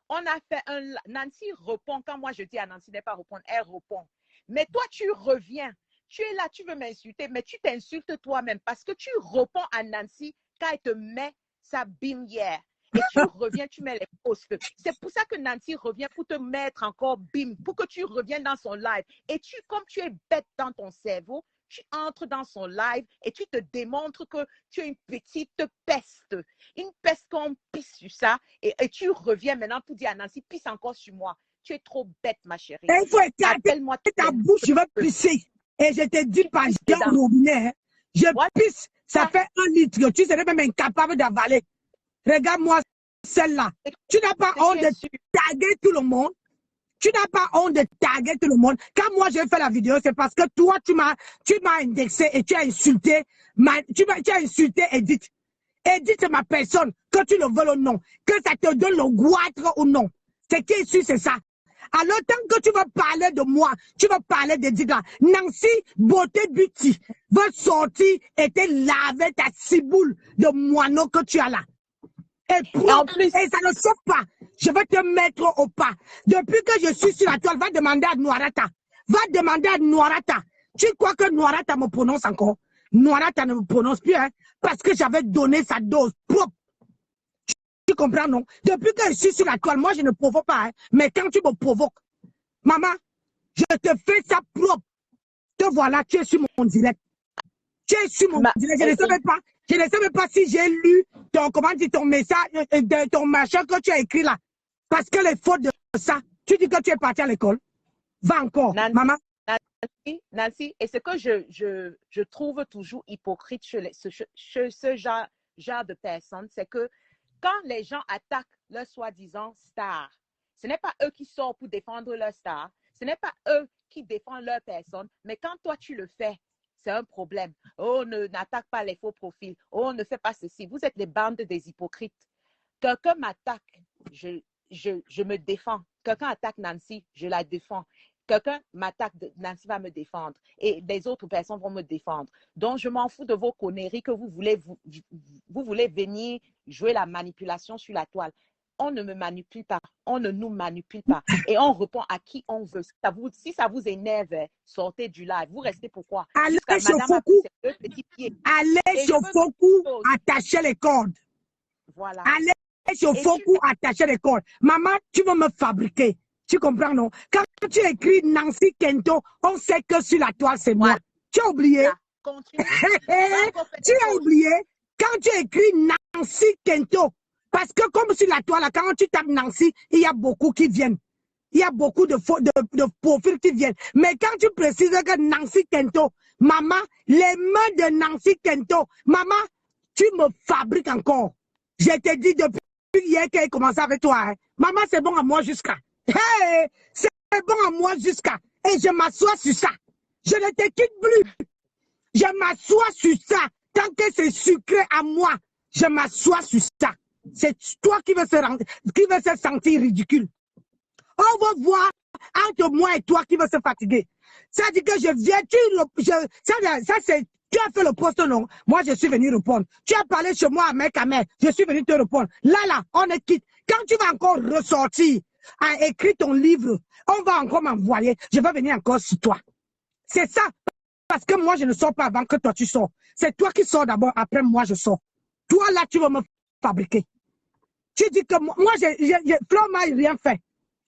on a fait un... Nancy répond. Quand moi je dis à Nancy n'est pas répondre, elle répond. Mais toi, tu reviens. Tu es là, tu veux m'insulter, mais tu t'insultes toi-même parce que tu réponds à Nancy quand elle te met sa bimière. Et tu reviens, tu mets les posts. C'est pour ça que Nancy revient pour te mettre encore bim, pour que tu reviennes dans son live. Et comme tu es bête dans ton cerveau, tu entres dans son live et tu te démontres que tu es une petite peste. Une peste qu'on pisse sur ça. Et tu reviens maintenant pour dire à Nancy, pisse encore sur moi. Tu es trop bête, ma chérie. Il faut écarter ta bouche, je vais pisser. Et je te dis pas, j'ai un robinet. Hein. Je pisse, ça fait 1 litre. Tu serais même incapable d'avaler. Regarde-moi celle-là. Tu n'as pas honte de taguer tout le monde. Tu n'as pas honte de taguer tout le monde. Quand moi j'ai fait la vidéo, c'est parce que toi, tu m'as indexé et tu as insulté, tu as insulté Edith. Edith, c'est ma personne, que tu le veux ou non, que ça te donne le goitre ou non. C'est qui est sûr, c'est ça. Alors, tant que tu vas parler de moi, tu vas parler d'Edith là. Nancy Beauté Beauty va sortir et te laver ta ciboule de moineau que tu as là. Et en plus, et ça ne sort pas. Je vais te mettre au pas. Depuis que je suis sur la toile, va demander à Noirata. Va demander à Noirata. Tu crois que Noirata me prononce encore? Noirata ne me prononce plus, hein, parce que j'avais donné sa dose propre. Tu comprends, non? Depuis que je suis sur la toile, moi, je ne provoque pas, hein, mais quand tu me provoques, maman, je te fais ça propre. Te voilà, tu es sur mon direct. Tu es sur mon direct. Je ne savais pas. Je ne sais même pas si j'ai lu ton message, ton machin que tu as écrit là. Parce que les fautes de ça, tu dis que tu es parti à l'école. Va encore, Nancy, maman. Nancy, et ce que je trouve toujours hypocrite chez ce genre de personnes, c'est que quand les gens attaquent leur soi-disant star, ce n'est pas eux qui sortent pour défendre leur star, ce n'est pas eux qui défendent leur personne, mais quand toi tu le fais, c'est un problème. Oh, n'attaque pas les faux profils. Oh, ne fais pas ceci. Vous êtes les bandes des hypocrites. Quelqu'un m'attaque, je me défends. Quelqu'un attaque Nancy, je la défends. Quelqu'un m'attaque, Nancy va me défendre. Et les autres personnes vont me défendre. Donc, je m'en fous de vos conneries que vous voulez venir jouer la manipulation sur la toile. On ne me manipule pas, on ne nous manipule pas. Et on répond à qui on veut. Si ça vous énerve, sortez du live. Vous restez pourquoi? Allez sur Foku. Allez sur Foku, attachez les cordes. Voilà. Allez sur Foku, attachez les cordes. Maman, tu vas me fabriquer. Tu comprends, non? Quand tu écris Nancy Kento, on sait que sur la toile, c'est moi. Tu as oublié? Tu as oublié? Quand tu écris Nancy Kento, Parce que comme sur la toile, quand tu tapes Nancy, il y a beaucoup qui viennent. Il y a beaucoup de profils qui viennent. Mais quand tu précises que Nancy Kento, maman, les mains de Nancy Kento, maman, tu me fabriques encore. Je te dis depuis hier qu'elle commence avec toi. Hein. Maman, c'est bon à moi jusqu'à. Hey, c'est bon à moi jusqu'à. Et je m'assois sur ça. Je ne te quitte plus. Je m'assois sur ça. Tant que c'est sucré à moi, je m'assois sur ça. C'est toi qui veux se sentir ridicule. On va voir entre moi et toi qui va se fatiguer. Ça dit que je viens, ça c'est, tu as fait le poste, non? Moi, je suis venu répondre. Tu as parlé chez moi à mec à mec, je suis venu te répondre. Là, on est quitte. Quand tu vas encore ressortir à écrire ton livre, on va encore m'envoyer. Je vais venir encore sur toi. C'est ça. Parce que moi, je ne sors pas avant que toi, tu sors. C'est toi qui sors d'abord, après moi, je sors. Toi, là, tu vas me fabriquer. Tu dis que moi, Flo m'a rien fait.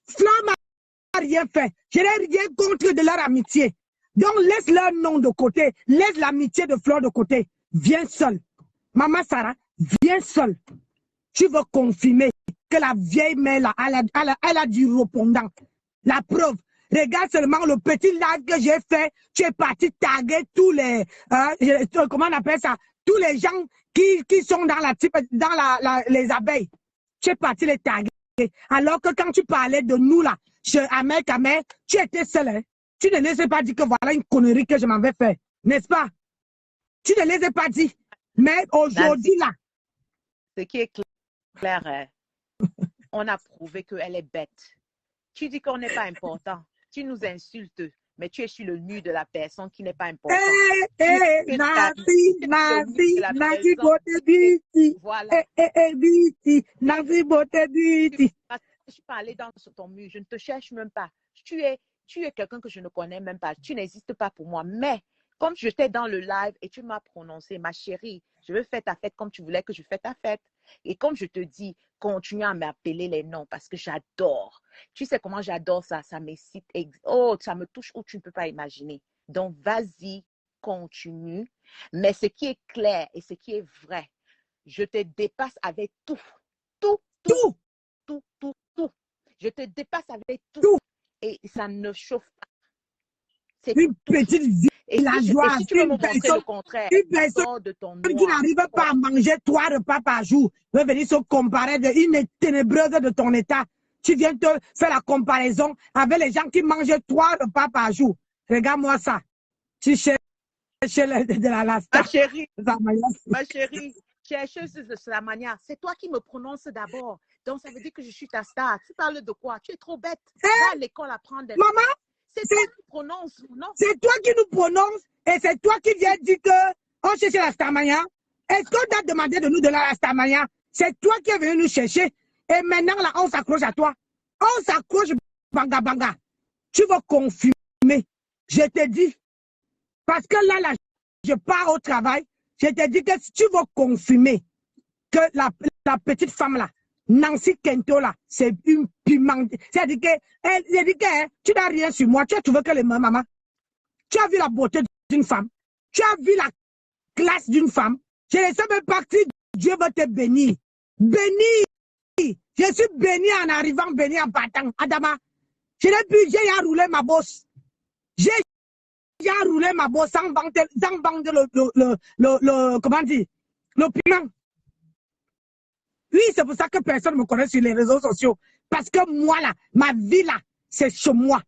Flo m'a rien fait. Je n'ai rien contre de leur amitié. Donc, laisse leur nom de côté. Laisse l'amitié de Flo de côté. Viens seul. Maman Sarah, viens seul. Tu veux confirmer que la vieille mère, là, elle a du répondant. La preuve. Regarde seulement le petit live que j'ai fait. Tu es parti taguer tous les... comment on appelle ça? Tous les gens qui sont dans les abeilles. Tu es parti les taguer. Alors que quand tu parlais de nous, là, chez Amé, tu étais seul. Hein? Tu ne les ai pas dit que voilà une connerie que je m'avais fait. N'est-ce pas? Tu ne les ai pas dit. Mais aujourd'hui, là... Ce qui est clair, on a prouvé qu'elle est bête. Tu dis qu'on n'est pas important. Tu nous insultes, mais tu es sur le nu de la personne qui n'est pas importante. Nazi, beauté beauty. Voilà. Nazi, beauté beauty. Je suis pas allée dans ton mur, je ne te cherche même pas. Tu es quelqu'un que je ne connais même pas. Tu n'existes pas pour moi. Mais comme j'étais dans le live et tu m'as prononcé, ma chérie, je veux faire ta fête comme tu voulais que je fasse ta fête. Et comme je te dis, continue à m'appeler les noms parce que j'adore. Tu sais comment j'adore ça, ça m'excite. Oh, ça me touche où tu ne peux pas imaginer. Donc, vas-y, continue. Mais ce qui est clair et ce qui est vrai, je te dépasse avec tout. Tout. Je te dépasse avec tout. Et ça ne chauffe pas. C'est une petite vie. Si tu veux me montrer le contraire, une personne de ton qui n'arrive pas à manger 3 repas par jour, veut venir se comparer une ténébreuse de ton état. Tu viens te faire la comparaison avec les gens qui mangent 3 repas par jour. Regarde-moi ça. Tu cherches de la star. Ma chérie, chercheuse de la manière. C'est toi qui me prononces d'abord. Donc, ça veut dire que je suis ta star. Tu parles de quoi? Tu es trop bête. Va à l'école apprendre des... Maman, c'est toi qui prononces, non? C'est toi qui nous prononces et c'est toi qui viens dire qu'on cherche la Starmania. Est-ce qu'on t'a demandé de nous donner la Starmania? C'est toi qui es venu nous chercher. Et maintenant, là, on s'accroche à toi. On s'accroche, banga. Tu vas confirmer. Je te dis. Parce que là, je pars au travail. Je te dis que si tu vas confirmer que la petite femme, là, Nancy Kento, là, c'est une piment. C'est-à-dire que tu n'as rien sur moi. Tu as trouvé que les mains, maman. Tu as vu la beauté d'une femme. Tu as vu la classe d'une femme. Je ne sais même pas si Dieu va te bénir. Béni. Je suis béni en arrivant, béni en partant. Adama, j'ai roulé ma bosse. J'ai roulé ma bosse sans vendre comment dire, le piment. Oui, c'est pour ça que personne ne me connaît sur les réseaux sociaux. Parce que moi, là, ma vie, là, c'est chez moi.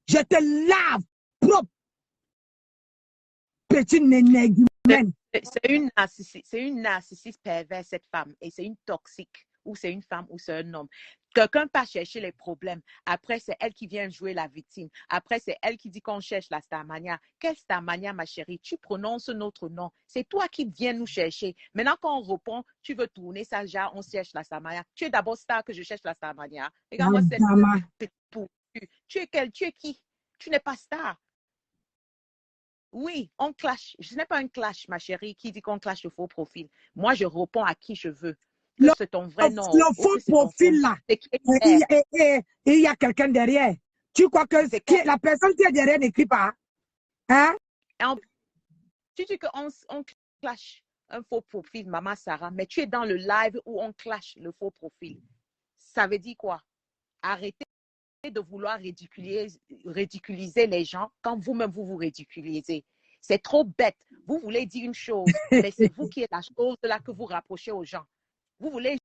Je te lave propre. Petit nénègue. C'est une narcissiste perverse, cette femme. Et c'est une toxique. Ou c'est une femme ou c'est un homme. Quelqu'un part chercher les problèmes. Après, c'est elle qui vient jouer la victime. Après, c'est elle qui dit qu'on cherche la Starmania. Quelle Starmania, ma chérie? Tu prononces notre nom. C'est toi qui viens nous chercher. Maintenant, quand on répond, tu veux tourner ça, genre, on cherche la Starmania. Tu es d'abord star que je cherche la Starmania. Regarde-moi cette... Tu es qui? Tu n'es pas star. Oui, on clash. Ce n'est pas un clash, ma chérie, qui dit qu'on clash le faux profil. Moi, je réponds à qui je veux. C'est ton vrai nom. Le faux profil là, il y a quelqu'un derrière. Tu crois que la personne qui est derrière n'écrit pas? Hein? Tu dis qu'on clash. un faux profil, Maman Sarah, mais tu es dans le live où on clash le faux profil. Ça veut dire quoi? Arrêtez de vouloir ridiculiser les gens quand vous-même vous vous ridiculisez. C'est trop bête. Vous voulez dire une chose, mais c'est vous qui êtes la chose là que vous rapprochez aux gens. Vous voulez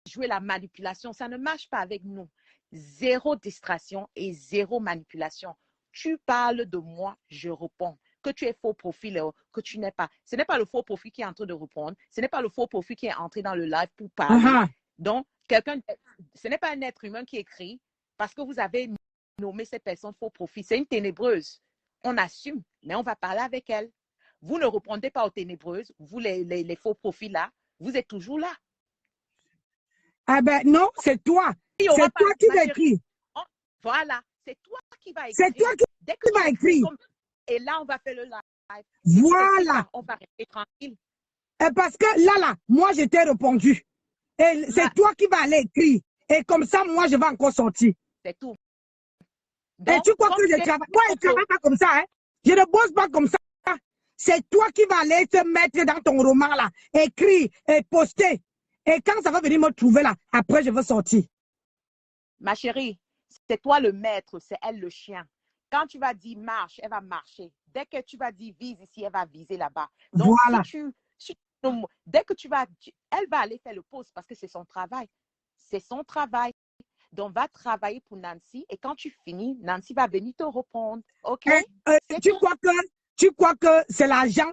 jouer la manipulation. Ça ne marche pas avec nous. Zéro distraction et zéro manipulation. Tu parles de moi, je réponds. Que tu es faux profil, que tu n'es pas. Ce n'est pas le faux profil qui est en train de répondre. Ce n'est pas le faux profil qui est entré dans le live pour parler. Donc, ce n'est pas un être humain qui écrit parce que vous avez nommé cette personne faux profil. C'est une ténébreuse. On assume, mais on va parler avec elle. Vous ne répondez pas aux ténébreuses. Vous, les faux profils là, vous êtes toujours là. Ah ben non, c'est toi. C'est toi qui vas écrire. Voilà, c'est toi qui vas écrire. C'est toi qui vas écrire. Et là, on va faire le live. Voilà. On va rester tranquille. Parce que là, moi, je t'ai répondu. Et c'est toi qui vas aller écrire. Et comme ça, moi, je vais encore sortir. C'est tout. Donc, et tu crois que je travaille? Moi, je ne travaille pas comme ça. Hein? Je ne bosse pas comme ça. C'est toi qui vas aller te mettre dans ton roman, là, écrire et poster. Et quand ça va venir me trouver, là, après, je vais sortir. Ma chérie, c'est toi le maître, c'est elle le chien. Quand tu vas dire marche, elle va marcher. Dès que tu vas dire vise ici, elle va viser là-bas. Donc, voilà. Dès que elle va aller faire le poste parce que c'est son travail. C'est son travail. Donc, va travailler pour Nancy et quand tu finis, Nancy va venir te répondre. OK? Tu crois que c'est l'argent?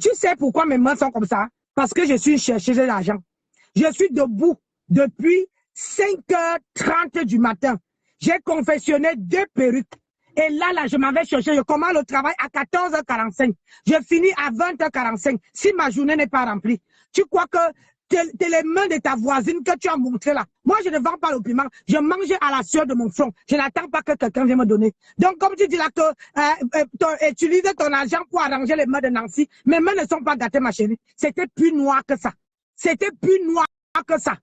Tu sais pourquoi mes mains sont comme ça? Parce que je suis une chercheuse d'argent. Je suis debout depuis 5h30 du matin. J'ai confectionné 2 perruques. Et là, je m'avais cherché. Je commence le travail à 14h45. Je finis à 20h45. Si ma journée n'est pas remplie. Tu crois que c'est les mains de ta voisine que tu as montré là. Moi, je ne vends pas le piment. Je mange à la sueur de mon front. Je n'attends pas que quelqu'un vienne me donner. Donc, comme tu dis là que utilise ton argent pour arranger les mains de Nancy, mes mains ne sont pas gâtées, ma chérie. C'était plus noir que ça. C'était plus noir que ça.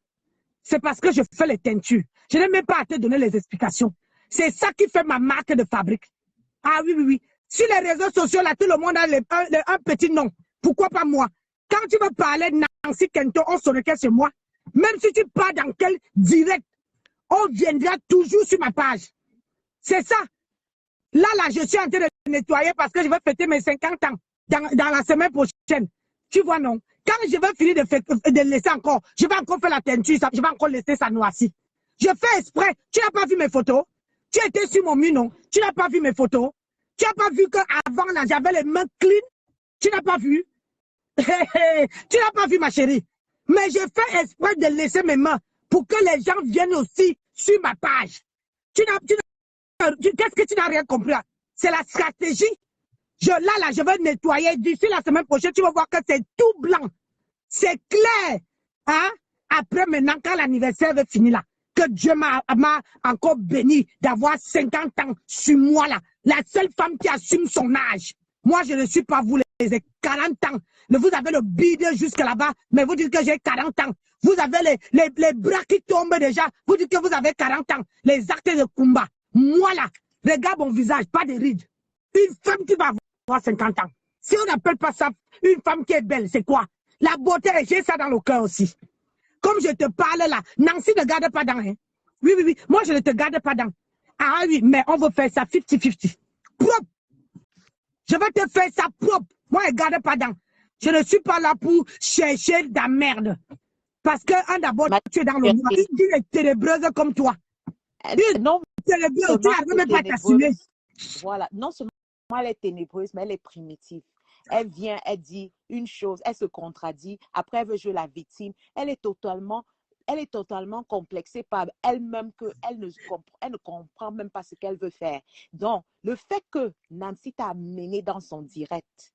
C'est parce que je fais les teintures. Je n'ai même pas à te donner les explications. C'est ça qui fait ma marque de fabrique. Ah oui, oui, oui. Sur les réseaux sociaux, là, tout le monde a un petit nom. Pourquoi pas moi? Quand tu veux parler de Nancy Kento, on saurait que c'est moi. Même si tu pars dans quel direct, on viendra toujours sur ma page. C'est ça. Là, je suis en train de nettoyer parce que je vais fêter mes 50 ans dans la semaine prochaine. Tu vois, non? Quand je vais finir de laisser encore, je vais encore faire la teinture, je vais encore laisser ça noirci. Je fais exprès. Tu n'as pas vu mes photos? Tu étais sur mon mur, non? Tu n'as pas vu mes photos? Tu n'as pas vu qu'avant, là, j'avais les mains clean? Tu n'as pas vu? Tu n'as pas vu, ma chérie? Mais je fais exprès de laisser mes mains pour que les gens viennent aussi sur ma page. Qu'est-ce que tu n'as rien compris? C'est la stratégie. Là, je vais nettoyer. D'ici la semaine prochaine, tu vas voir que c'est tout blanc. C'est clair. Hein? Après, maintenant, quand l'anniversaire va finir là, que Dieu m'a encore béni d'avoir 50 ans sur moi là. La seule femme qui assume son âge. Moi, je ne suis pas vous, les 40 ans. Vous avez le bide jusque là-bas, mais vous dites que j'ai 40 ans. Vous avez les bras qui tombent déjà. Vous dites que vous avez 40 ans. Les actes de combat. Moi là, regarde mon visage, pas de rides. Une femme qui va avoir 50 ans. Si on n'appelle pas ça une femme qui est belle, c'est quoi? La beauté, j'ai ça dans le cœur aussi. Comme je te parle là, Nancy ne garde pas dents. Hein? Oui, oui, oui. Moi, je ne te garde pas dents. Ah oui, mais on veut faire ça 50-50. Propre. Je vais te faire ça propre. Moi, je ne garde pas dents. Je ne suis pas là pour chercher de la merde. Parce que, d'abord, tu es dans le noir. Une est ténébreuse comme toi. Non, ténébreuse, tu n'arrives même pas à t'assumer. Voilà. Non seulement elle est ténébreuse, mais elle est primitive. Elle vient, elle dit une chose, elle se contradit. Après, elle veut jouer la victime. Elle est totalement complexée par elle-même, qu'elle ne comprend même pas ce qu'elle veut faire. Donc, le fait que Nancy t'a amené dans son direct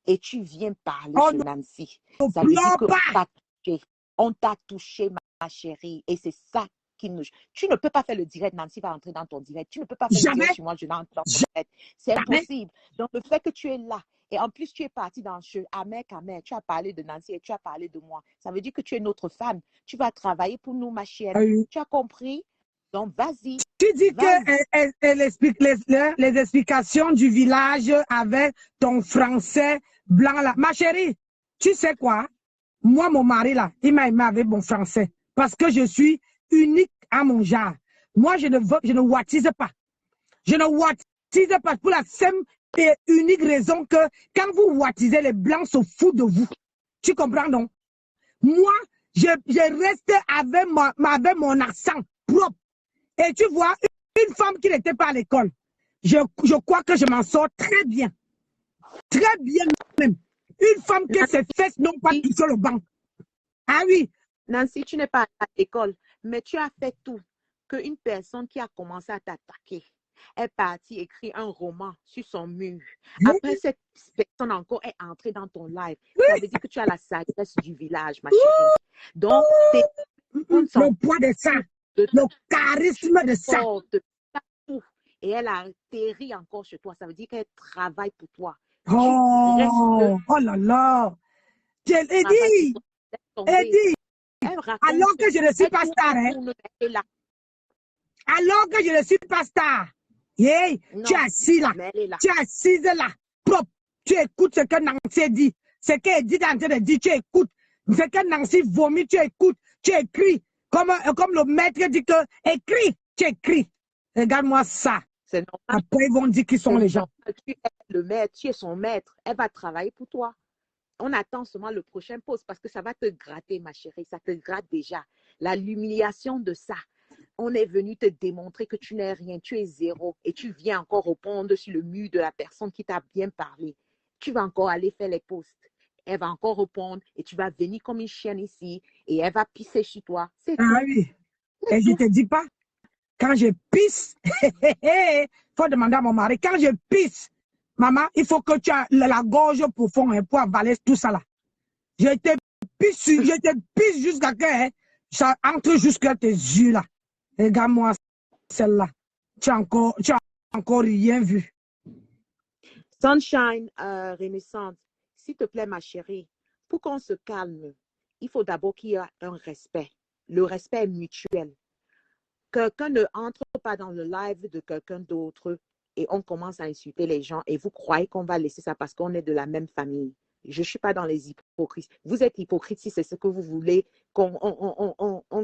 et tu viens parler sur Nancy, ça veut dire qu'on t'a touché, ma chérie. Et c'est ça qui nous... Tu ne peux pas faire le direct, Nancy va entrer dans ton direct. Tu ne peux pas faire le direct sur moi, je n'entre dans ton direct. C'est impossible. Donc, le fait que tu es là, et en plus, tu es parti dans le jeu, amer, tu as parlé de Nancy et tu as parlé de moi. Ça veut dire que tu es notre femme. Tu vas travailler pour nous, ma chienne. Oui. Tu as compris? Donc, vas-y. Tu dis qu'elle explique les explications du village avec ton français blanc là. Ma chérie, Tu sais quoi? Moi, mon mari, là, il m'a aimé avec mon français. Parce que je suis unique à mon genre. Moi, je ne watise pas. Je ne watise pas pour la simple et unique raison que quand vous wattisez, les blancs se foutent de vous. Tu comprends, non? Moi, je reste avec mon accent propre. Et tu vois, une femme qui n'était pas à l'école, je crois que je m'en sors très bien. Très bien même. Une femme que ses fesses n'ont pas touché le banc. Ah oui. Nancy, tu n'es pas à l'école, mais tu as fait tout. Qu'une personne qui a commencé à t'attaquer est partie écrire un roman sur son mur. Après, cette personne encore est entrée dans ton live. Ça veut dire que tu as la sagesse du village, ma chérie. Donc, le poids de ça, le charisme de ça. Et elle a atterri encore chez toi. Ça veut dire qu'elle travaille pour toi. Oh là là. Eddie, alors que je ne suis pas star, hein? Alors que je ne suis pas star. Hey, tu es assis là. Tu es assise là. Propre. Tu écoutes ce que Nancy dit. Ce qu'elle dit dans le dit, tu écoutes. Ce que Nancy vomit, tu écoutes. Tu écris. Comme le maître dit que écris, tu écris. Regarde-moi ça. Après, ils vont dire qui sont les gens. Tu es le maître, tu es son maître. Elle va travailler pour toi. On attend seulement le prochain poste parce que ça va te gratter, ma chérie. Ça te gratte déjà. L'humiliation de ça. On est venu te démontrer que tu n'es rien, tu es zéro. Et tu viens encore répondre sur le mur de la personne qui t'a bien parlé. Tu vas encore aller faire les posts. Elle va encore répondre et tu vas venir comme une chienne ici et elle va pisser chez toi. C'est tout. Ah oui. Et je te dis pas, quand je pisse, faut demander à mon mari, quand je pisse, maman, il faut que tu aies la gorge profonde pour avaler tout ça là. Je te pisse jusqu'à que ça entre jusqu'à tes yeux là. Regarde-moi celle-là. Tu as encore rien vu. Sunshine Renaissance, s'il te plaît, ma chérie, pour qu'on se calme, il faut d'abord qu'il y ait un respect. Le respect est mutuel. Quelqu'un ne entre pas dans le live de quelqu'un d'autre et on commence à insulter les gens et vous croyez qu'on va laisser ça parce qu'on est de la même famille. Je ne suis pas dans les hypocrites. Vous êtes hypocrite si c'est ce que vous voulez qu'on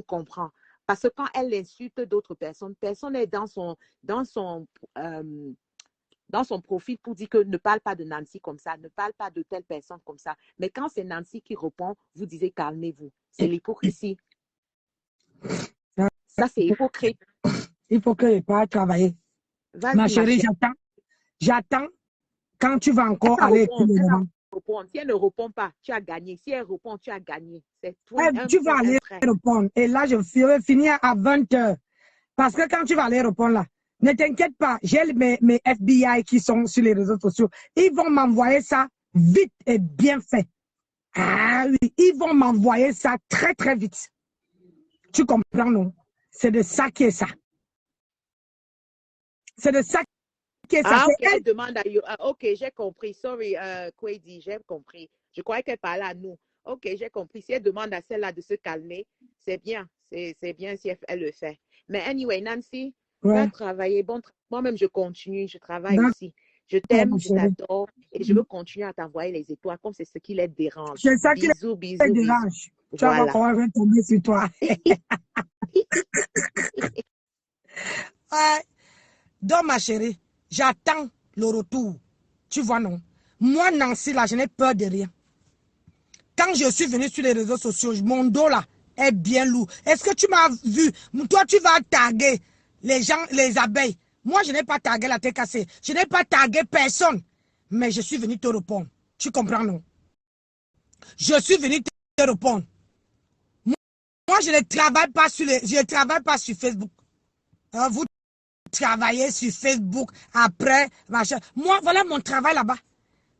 comprend. Parce que quand elle insulte d'autres personnes, personne n'est dans son profil pour dire que ne parle pas de Nancy comme ça, ne parle pas de telle personne comme ça. Mais quand c'est Nancy qui répond, vous disiez calmez-vous. C'est l'hypocrisie. Ça, c'est hypocrite. Il faut que je parte travailler. Ma chérie, j'attends quand tu vas encore aller. Si elle ne répond pas, tu as gagné. Si elle répond, tu as gagné. Tu vas aller répondre. Et là, je vais finir à 20h. Parce que quand tu vas aller répondre là, ne t'inquiète pas, j'ai mes FBI qui sont sur les réseaux sociaux. Ils vont m'envoyer ça vite et bien fait. Ah oui, ils vont m'envoyer ça très, très vite. Tu comprends, non? C'est de ça qui est ça. C'est de ça qui est ça. Ah, ok, elle demande à you. Ok, j'ai compris. Sorry, Kwedi, j'ai compris. Je croyais qu'elle parlait à nous. Ok, j'ai compris. Si elle demande à celle-là de se calmer, c'est bien. C'est bien si elle le fait. Mais anyway, Nancy, va travailler. Bon, moi-même, je continue. Je travaille aussi. Je t'aime, je t'adore. Et je veux continuer à t'envoyer les étoiles comme c'est ce qui les dérange. C'est ça qui bisous, les bisous, dérange. Bisous. Tu vas voir comment tomber sur toi. Ouais. Donc, ma chérie, j'attends le retour. Tu vois, non? Moi, Nancy, là, je n'ai peur de rien. Quand je suis venue sur les réseaux sociaux, mon dos, là, est bien lourd. Est-ce que tu m'as vu? Toi, tu vas taguer les gens, les abeilles. Moi, je n'ai pas tagué la tête cassée. Je n'ai pas tagué personne. Mais je suis venu te répondre. Tu comprends, non? Je suis venu te répondre. Moi, je ne travaille pas sur Facebook. Vous travaillez sur Facebook après, machin. Moi, voilà mon travail là-bas.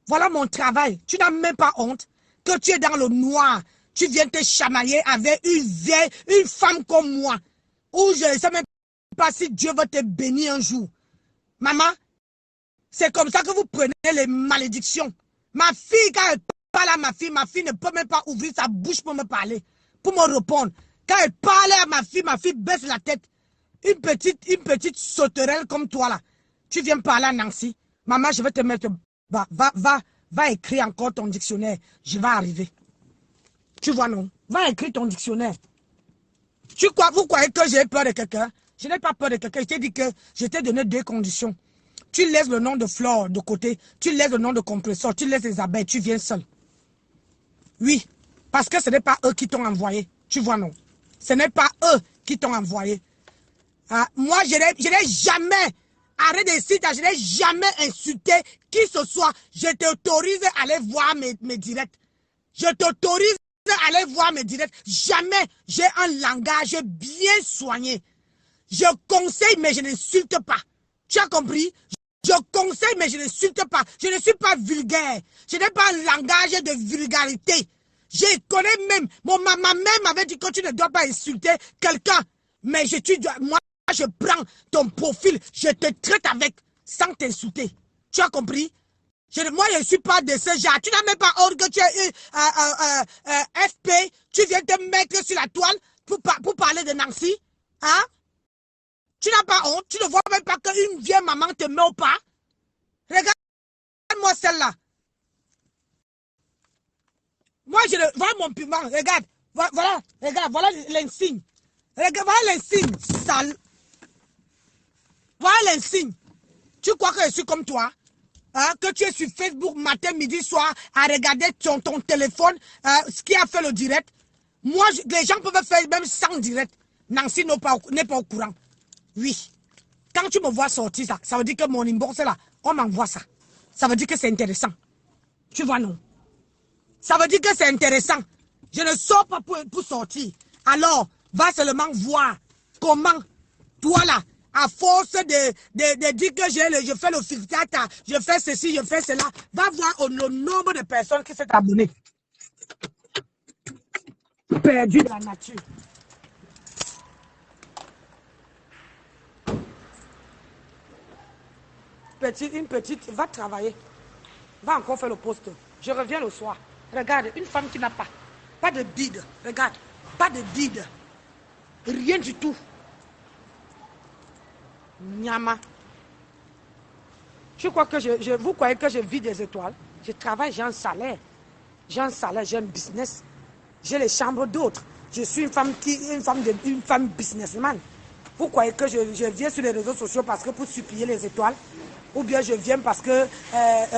Voilà mon travail. Tu n'as même pas honte que tu es dans le noir. Tu viens te chamailler avec une femme comme moi. Ou je ne sais même pas si Dieu va te bénir un jour. Maman, c'est comme ça que vous prenez les malédictions. Ma fille, quand elle parle à ma fille ne peut même pas ouvrir sa bouche pour me parler, pour me répondre. Quand elle parle à ma fille baisse la tête. Une petite sauterelle comme toi là. Tu viens parler à Nancy. Maman, je vais te mettre. Va Va écrire encore ton dictionnaire. Je vais arriver. Tu vois, non? Va écrire ton dictionnaire. Vous croyez que j'ai peur de quelqu'un? Je n'ai pas peur de quelqu'un. Je t'ai dit que je t'ai donné 2 conditions. Tu laisses le nom de Flore de côté. Tu laisses le nom de compresseur. Tu laisses les abeilles. Tu viens seul. Oui. Parce que ce n'est pas eux qui t'ont envoyé. Tu vois, non? Ce n'est pas eux qui t'ont envoyé. Ah, moi, je n'ai jamais, arrête de citer, je n'ai jamais insulté qui ce soit. Je t'autorise à aller voir mes directs. Je t'autorise à aller voir mes directs. Jamais j'ai un langage bien soigné. Je conseille, mais je n'insulte pas. Tu as compris? Je conseille, mais je n'insulte pas. Je ne suis pas vulgaire. Je n'ai pas un langage de vulgarité. Je connais même, ma maman m'avait dit que tu ne dois pas insulter quelqu'un. Mais moi, je prends ton profil, je te traite avec, sans t'insulter. Tu as compris? Moi, je ne suis pas de ce genre. Tu n'as même pas honte que tu es FP. Tu viens te mettre sur la toile pour parler de Nancy. Hein? Tu n'as pas honte. Tu ne vois même pas qu'une vieille maman te met au pas. Regarde-moi celle-là. Moi, voilà mon piment. Regarde. Voilà, regarde, voilà l'insigne. Regarde, voilà l'insigne. Sale. Voilà l'insigne. Tu crois que je suis comme toi? Hein, que tu es sur Facebook matin, midi, soir, à regarder ton téléphone, ce qui a fait le direct. Moi, les gens peuvent faire même sans direct. Nancy n'est pas au courant. Oui. Quand tu me vois sortir ça veut dire que mon inbox là, on m'envoie ça. Ça veut dire que c'est intéressant. Tu vois, non? Ça veut dire que c'est intéressant. Je ne sors pas pour sortir. Alors, va seulement voir comment, toi là, à force de dire que je fais le filtrata, je fais ceci, je fais cela, va voir le nombre de personnes qui s'est abonnées. Perdu de la nature. Une petite, va travailler. Va encore faire le poste. Je reviens le soir. Regarde, une femme qui n'a pas de bide. Regarde, pas de bide. Rien du tout. Nyama. Vous croyez que je vis des étoiles? Je travaille, j'ai un salaire. J'ai un salaire, j'ai un business. J'ai les chambres d'autres. Je suis une femme businessman. Vous croyez que je viens sur les réseaux sociaux parce que pour supplier les étoiles? Ou bien je viens parce que